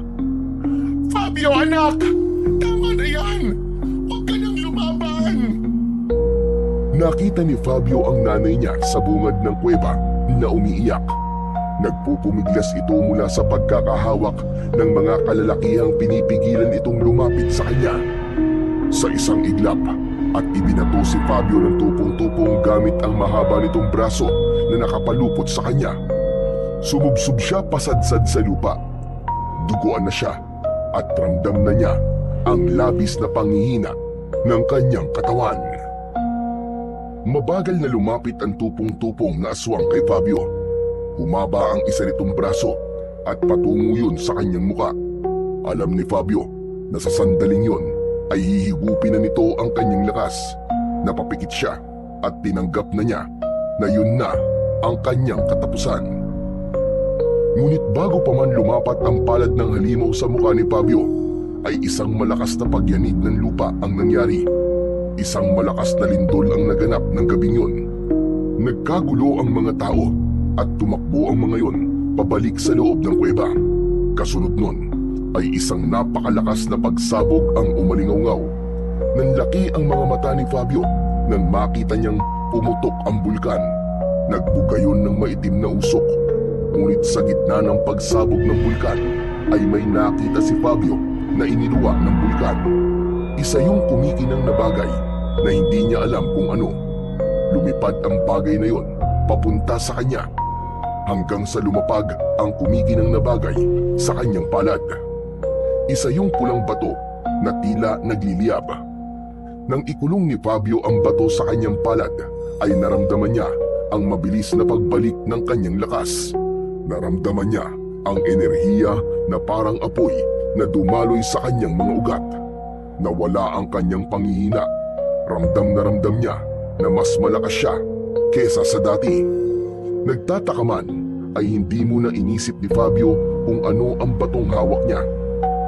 Fabio, anak! Tama na yan! Huwag ka nang lumaban! Nakita ni Fabio ang nanay niya sa bungad ng kuweba na umiiyak. Nagpupumiglas ito mula sa pagkakahawak ng mga kalalakihang pinipigilan itong lumapit sa kanya. Sa isang iglap at ibinato si Fabio ng tupong-tupong gamit ang mahaba nitong braso na nakapalupot sa kanya. Sumubsob siya pasadsad sa lupa. Duguan na siya at ramdam na niya ang labis na panghihina ng kanyang katawan. Mabagal na lumapit ang tupong-tupong na aswang kay Fabio. Humaba ang isa nitong braso at patungo yun sa kanyang muka. Alam ni Fabio na sa sandaling yun ay hihigupin na nito ang kanyang lakas. Napapikit siya at tinanggap na niya na yun na ang kanyang katapusan. Ngunit bago pa man lumapat ang palad ng halimaw sa mukha ni Fabio, ay isang malakas na pagyanig ng lupa ang nangyari. Isang malakas na lindol ang naganap ng gabing yun. Nagkagulo ang mga tao at tumakbo ang mga yon pabalik sa loob ng kuweba. Kasunod nun ay isang napakalakas na pagsabog ang umalingaw-ngaw. Nanlaki ang mga mata ni Fabio nang makita niyang pumutok ang bulkan. Nagbugayon ng maitim na usok. Ngunit sa gitna ng pagsabog ng bulkan ay may nakita si Fabio na iniluwa ng bulkan. Isa yung kumikinang na bagay na hindi niya alam kung ano. Lumipad ang bagay na yon papunta sa kanya hanggang sa lumapag ang kumikinang na bagay sa kanyang palad. Isa yung pulang bato na tila nagliliyab. Nang ikulong ni Fabio ang bato sa kanyang palad, ay naramdaman niya ang mabilis na pagbalik ng kanyang lakas. Naramdaman niya ang enerhiya na parang apoy na dumaloy sa kanyang mga ugat. Nawala ang kanyang panghihina. Ramdam na ramdam niya na mas malakas siya kesa sa dati. Nagtataka man ay hindi muna inisip ni Fabio kung ano ang batong hawak niya.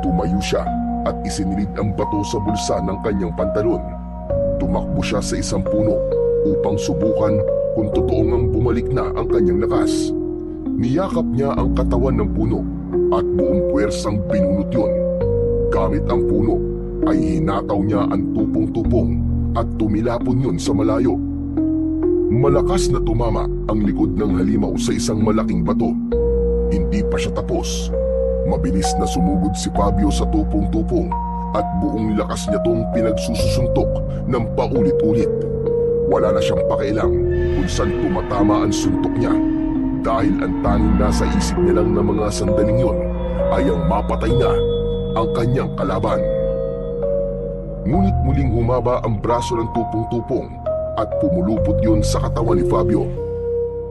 Tumayo siya at isinilid ang bato sa bulsa ng kanyang pantalon. Tumakbo siya sa isang puno upang subukan kung totoong ang bumalik na ang kanyang lakas. Niyakap niya ang katawan ng puno at buong puwersang binunot yun. Gamit ang puno ay hinataw niya ang tupong-tupong at tumilapon yun sa malayo. Malakas na tumama ang likod ng halimaw sa isang malaking bato. Hindi pa siya tapos. Mabilis na sumugod si Fabio sa tupong-tupong at buong lakas niya tong pinagsusuntok ng paulit-ulit. Wala na siyang pakialam kung saan tumatama ang suntok niya dahil ang tanging nasa isip niya lang ng mga sandaling yon ay ang mapatay na ang kanyang kalaban. Ngunit muling humaba ang braso ng tupong-tupong at pumulupot yun sa katawan ni Fabio.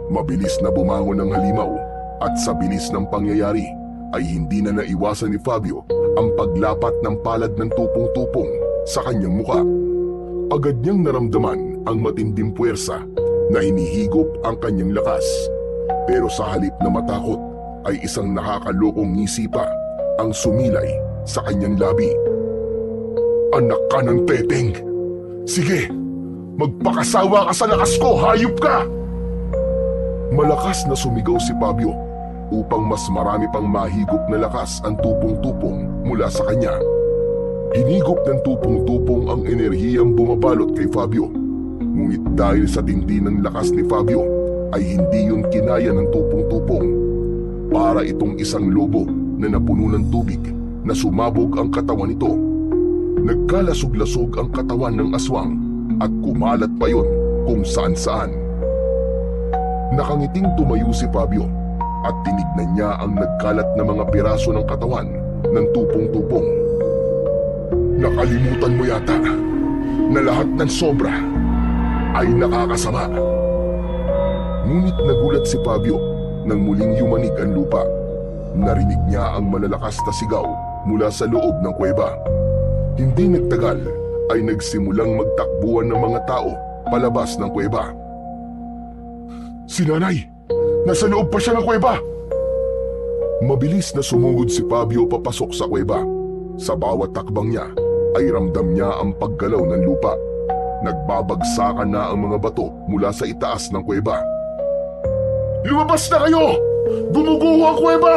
Mabilis na bumangon ang halimaw at sa bilis ng pangyayari ay hindi na naiwasan ni Fabio ang paglapat ng palad ng tupong-tupong sa kanyang muka. Agad niyang naramdaman ang matinding puwersa na hinihigop ang kanyang lakas. Pero sa halip na matakot ay isang nakakalokong ngisi pa ang sumilay sa kanyang labi. Anak ka ng teteng! Sige! Magpakasawa ka sa lakas ko! Hayop ka! Malakas na sumigaw si Fabio upang mas marami pang mahigop na lakas ang tupong-tupong mula sa kanya. Hinigop ng tupong-tupong ang enerhiyang bumabalot kay Fabio. Ngunit dahil sa tindi ng lakas ni Fabio ay hindi yun kinaya ng tupong-tupong. Para itong isang lobo na napuno ng tubig na sumabog ang katawan nito. Nagkalasog-lasog ang katawan ng aswang at kumalat pa yun kung saan-saan. Nakangiting tumayo si Fabio at tinignan niya ang nagkalat na mga piraso ng katawan ng tupong-tupong. Nakalimutan mo yata na lahat ng sobra ay nakakasama. Ngunit nagulat si Fabio nang muling yumanig ang lupa. Narinig niya ang malalakas na sigaw mula sa loob ng kuweba. Hindi nagtagal ay nagsimulang magtakbuhan ng mga tao palabas ng kuweba. Si nanay! Nasa loob pa siya ng kuweba! Mabilis na sumugod si Fabio papasok sa kuweba. Sa bawat takbang niya ay ramdam niya ang paggalaw ng lupa. Nagbabagsakan na ang mga bato mula sa itaas ng kuweba. Lumabas na kayo! Gumuguho ang kuweba!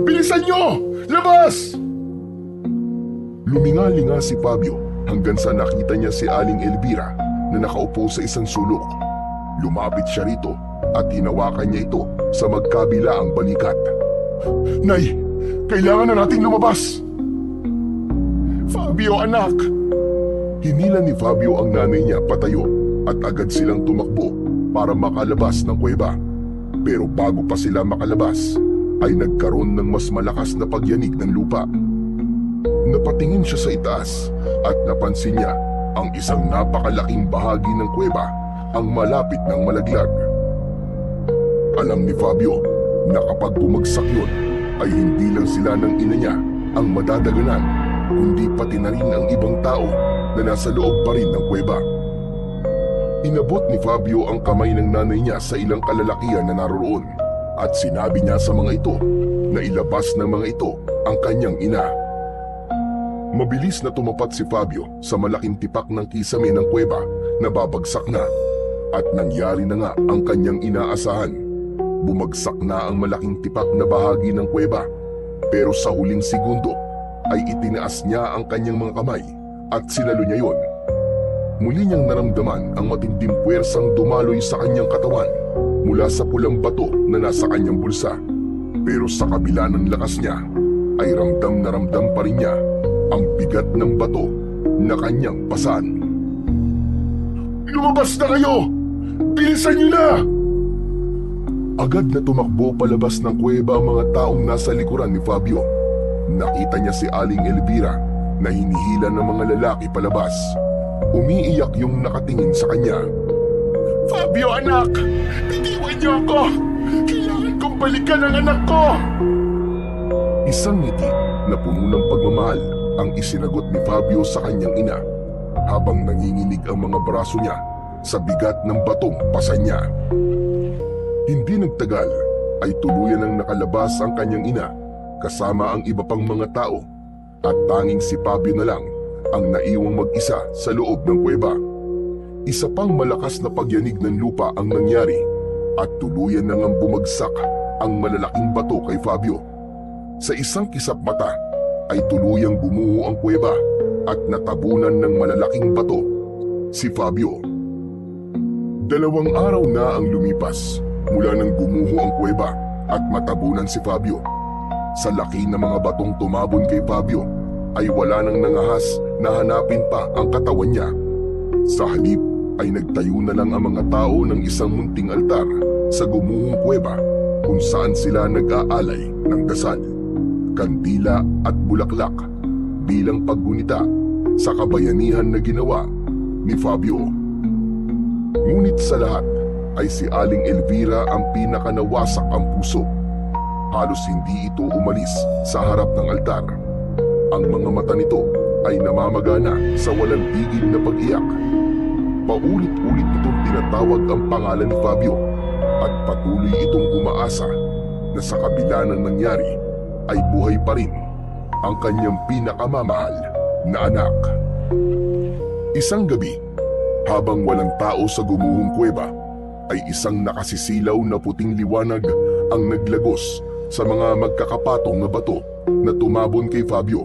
Bilisan niyo! Labas! Luminga-linga si Fabio hanggang sa nakita niya si Aling Elvira na nakaupo sa isang sulok. Lumapit siya rito at hinawakan niya ito sa magkabilaang balikat. Nay, kailangan na nating lumabas! Fabio, anak! Hinila ni Fabio ang nanay niya patayo at agad silang tumakbo para makalabas ng kuweba. Pero bago pa sila makalabas, ay nagkaroon ng mas malakas na pagyanig ng lupa. Napatingin siya sa itaas at napansin niya ang isang napakalaking bahagi ng kuweba ang malapit ng malaglag. Alam ni Fabio na kapag bumagsak yun, ay hindi lang sila ng ina niya ang madadaganan, kundi pati na rin ang ibang tao na nasa loob pa rin ng kuweba. Inabot ni Fabio ang kamay ng nanay niya sa ilang kalalakihan na naroroon at sinabi niya sa mga ito na ilabas ng mga ito ang kanyang ina. Mabilis na tumapat si Fabio sa malaking tipak ng kisame ng kuweba na babagsak na at nangyari na nga ang kanyang inaasahan. Bumagsak na ang malaking tipak na bahagi ng kuweba pero sa huling segundo ay itinaas niya ang kanyang mga kamay at sinalo niya yon. Muli niyang naramdaman ang matinding puwersang dumaloy sa kanyang katawan mula sa pulang bato na nasa kanyang bulsa. Pero sa kabila ng lakas niya ay ramdam na ramdam pa rin niya ang bigat ng bato na kanyang pasan. Lumabas na kayo! Bilisan niyo na! Agad na tumakbo palabas ng kuweba ang mga taong nasa likuran ni Fabio. Nakita niya si Aling Elvira na hinihila ng mga lalaki palabas. Umiiyak yung nakatingin sa kanya. Fabio, anak! Bitiwan niyo ako! Kailangan kong balikan ang anak ko! Isang ngiti na puno ng pagmamahal ang isinagot ni Fabio sa kanyang ina habang nanginginig ang mga braso niya sa bigat ng batong pasan niya. Hindi nagtagal ay tuluyan ang nakalabas ang kanyang ina kasama ang iba pang mga tao at tanging si Fabio na lang ang naiwang mag-isa sa loob ng kuweba. Isa pang malakas na pagyanig ng lupa ang nangyari at tuluyan na ngang bumagsak ang malalaking bato kay Fabio. Sa isang kisap mata ay tuluyang bumuho ang kuweba at natabunan ng malalaking bato si Fabio. 2 araw na ang lumipas mula nang bumuho ang kuweba at matabunan si Fabio. Sa laki ng mga batong tumabon kay Fabio ay wala nang nangahas na hanapin pa ang katawan niya. Sa halip ay nagtayo na lang ang mga tao ng isang munting altar sa gumuhong kuweba kung saan sila nag-aalay ng dasal, kandila at bulaklak bilang paggunita sa kabayanihan na ginawa ni Fabio. Ngunit sa lahat ay si Aling Elvira ang pinakanawasak ang puso. Halos hindi ito umalis sa harap ng altar. Ang mga mata nito ay namamagana sa walang tigil na pag-iyak. Paulit-ulit itong tinatawag ang pangalan ni Fabio at patuloy itong umaasa na sa kabila ng nangyari ay buhay pa rin ang kanyang pinakamamahal na anak. Isang gabi, habang walang tao sa gumuhong kuweba, ay isang nakasisilaw na puting liwanag ang naglagos sa mga magkakapatong na bato na tumabon kay Fabio.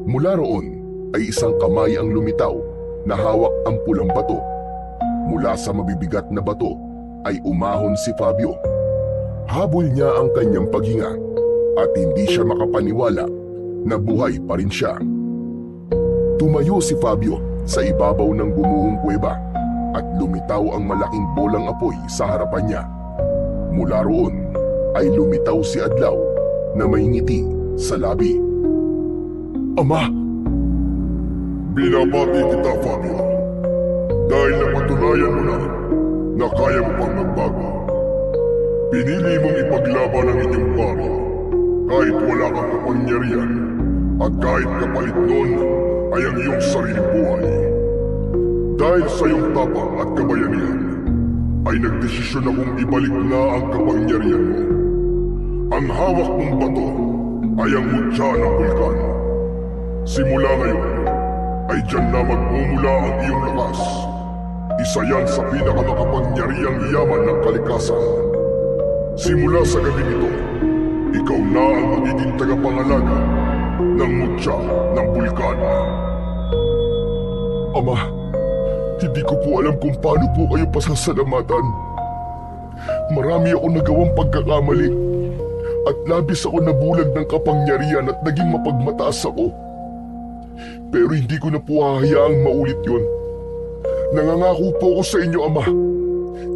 Mula roon ay isang kamay ang lumitaw na hawak ang pulang bato. Mula sa mabibigat na bato ay umahon si Fabio. Habol niya ang kanyang paghinga at hindi siya makapaniwala na buhay pa rin siya. Tumayo si Fabio sa ibabaw ng gumuhong kuweba at lumitaw ang malaking bolang apoy sa harapan niya. Mula roon ay lumitaw si Adlaw na may ngiti sa labi. Ama! Binabati kita, Fabio. Dahil napatunayan mo na kaya mo pang magbago. Pinili mong ipaglaban ang inyong pari kahit wala kang kapangyarihan at kahit kapalit nun ay ang iyong sariling buhay. Dahil sa iyong tapang at kabayanihan ay nagdesisyon akong ibalik na ang kapangyarihan mo. Ang hawak mong bato ay ang mutya ng bulkan. Simula ngayon ay dyan na magmumula ang iyong lakas. Isa yan sa pinakamakapangyarihang yaman ng kalikasan. Simula sa gabi nito, ikaw na ang magiging tagapangalaga ng mutya ng bulkan. Ama, hindi ko po alam kung paano po kayo pasasalamatan. Marami ako nagawang pagkakamali at labis ako nabulag ng kapangyarihan at naging mapagmataas ako. Pero hindi ko na po hahayaang maulit yun. Nangangako po ako sa inyo, Ama.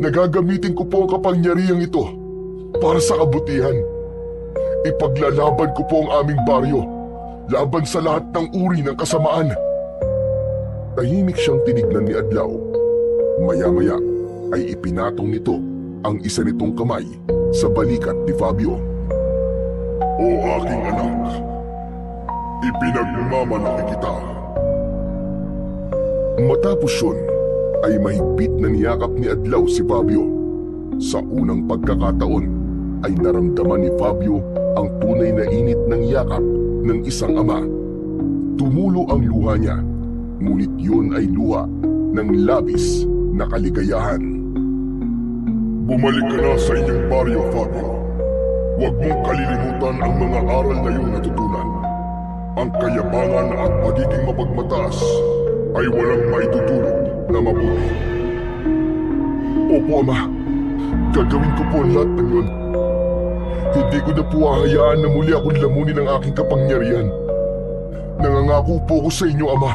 Nagagamitin ko po ang kapangyarihang ito para sa kabutihan. Ipaglalaban ko po ang aming baryo laban sa lahat ng uri ng kasamaan. Tahimik siyang tinignan ni Adlaw. Maya-maya ay ipinatong nito ang isa nitong kamay sa balikat ni Fabio. O aking anak, ipinagmamalaki kita. Matapos yun, ay mahigpit na niyakap ni Adlaw si Fabio. Sa unang pagkakataon ay naramdaman ni Fabio ang tunay na init ng yakap ng isang ama. Tumulo ang luha niya, ngunit yun ay luha ng labis na kaligayahan. Bumalik ka na sa inyong baryo, Fabio. Huwag mong kalilimutan ang mga aral na iyong natutunan. Ang kayabangan at pagiging mapagmataas ay walang maitutulog na mabuti. Opo, Ama. Gagawin ko po ang lahat ng yun. Hindi ko na po hahayaan na muli akong lamunin ang aking kapangyarihan. Nangangako po ako sa inyo, Ama.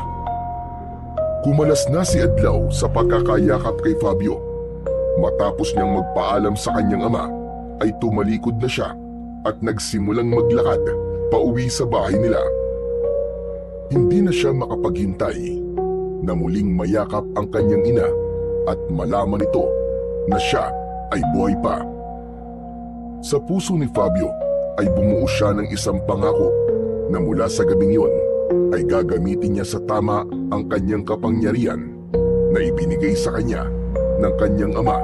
Kumalas na si Adlaw sa pagkakayakap kay Fabio. Matapos niyang magpaalam sa kanyang ama, ay tumalikod na siya at nagsimulang maglakad pauwi sa bahay nila. Hindi na siya makapaghintay na muling mayakap ang kanyang ina at malaman ito na siya ay buhay pa. Sa puso ni Fabio ay bumuo siya ng isang pangako na mula sa gabing yun ay gagamitin niya sa tama ang kanyang kapangyarihan na ibinigay sa kanya ng kanyang ama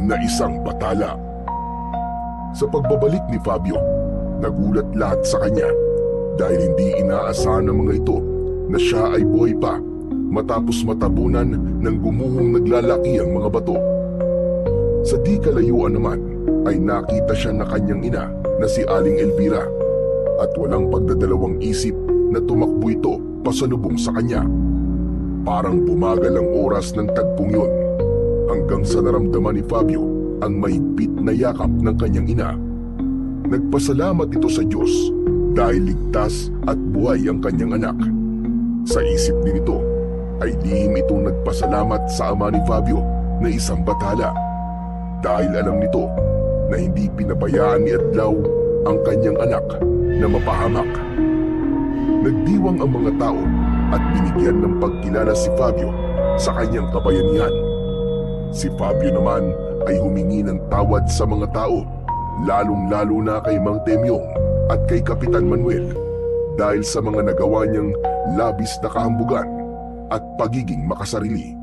na isang batala. Sa pagbabalik ni Fabio, nagulat lahat sa kanya dahil hindi inaasahan ng mga ito na siya ay buhay pa matapos matabunan ng gumuhong naglalaki ang mga bato. Sa di kalayuan naman ay nakita siya na kanyang ina na si Aling Elvira at walang pagdadalawang isip na tumakbo ito pasalubong sa kanya. Parang bumagal ang oras ng tagpong yun hanggang sa naramdaman ni Fabio ang mahigpit na yakap ng kanyang ina. Nagpasalamat ito sa Diyos dahil ligtas at buhay ang kanyang anak. Sa isip din ito ay lihim itong nagpasalamat sa ama ni Fabio na isang bathala dahil alam nito na hindi pinabayaan ni Adlaw ang kanyang anak na mapahamak. Nagdiwang ang mga tao at binigyan ng pagkilala si Fabio sa kanyang kabayanihan. Si Fabio naman ay humingi ng tawad sa mga tao, lalong-lalo na kay Mang Temyong at kay Kapitan Manuel dahil sa mga nagawa niyang labis na kahambugan at pagiging makasarili.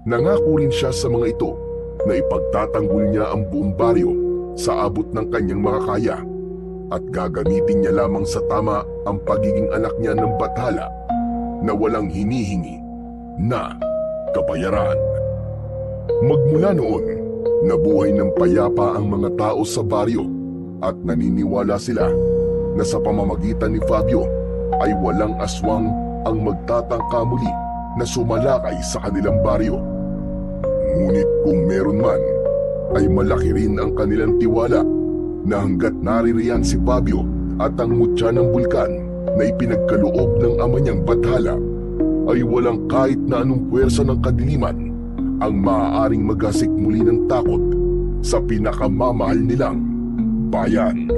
Nangako rin siya sa mga ito na ipagtatanggol niya ang buong baryo sa abot ng kanyang makakaya at gagamitin niya lamang sa tama ang pagiging anak niya ng bathala na walang hinihingi na kabayaran. Magmula noon, nabuhay ng payapa ang mga tao sa baryo at naniniwala sila na sa pamamagitan ni Fabio ay walang aswang ang magtatangka muli na sumalakay sa kanilang baryo. Ngunit kung meron man, ay malaki rin ang kanilang tiwala na hanggat naririyan si Fabio at ang mutya ng bulkan na ipinagkaloob ng ama niyang bathala, ay walang kahit na anong puwersa ng kadiliman ang maaaring maghasik muli ng takot sa pinakamamahal nilang bayan.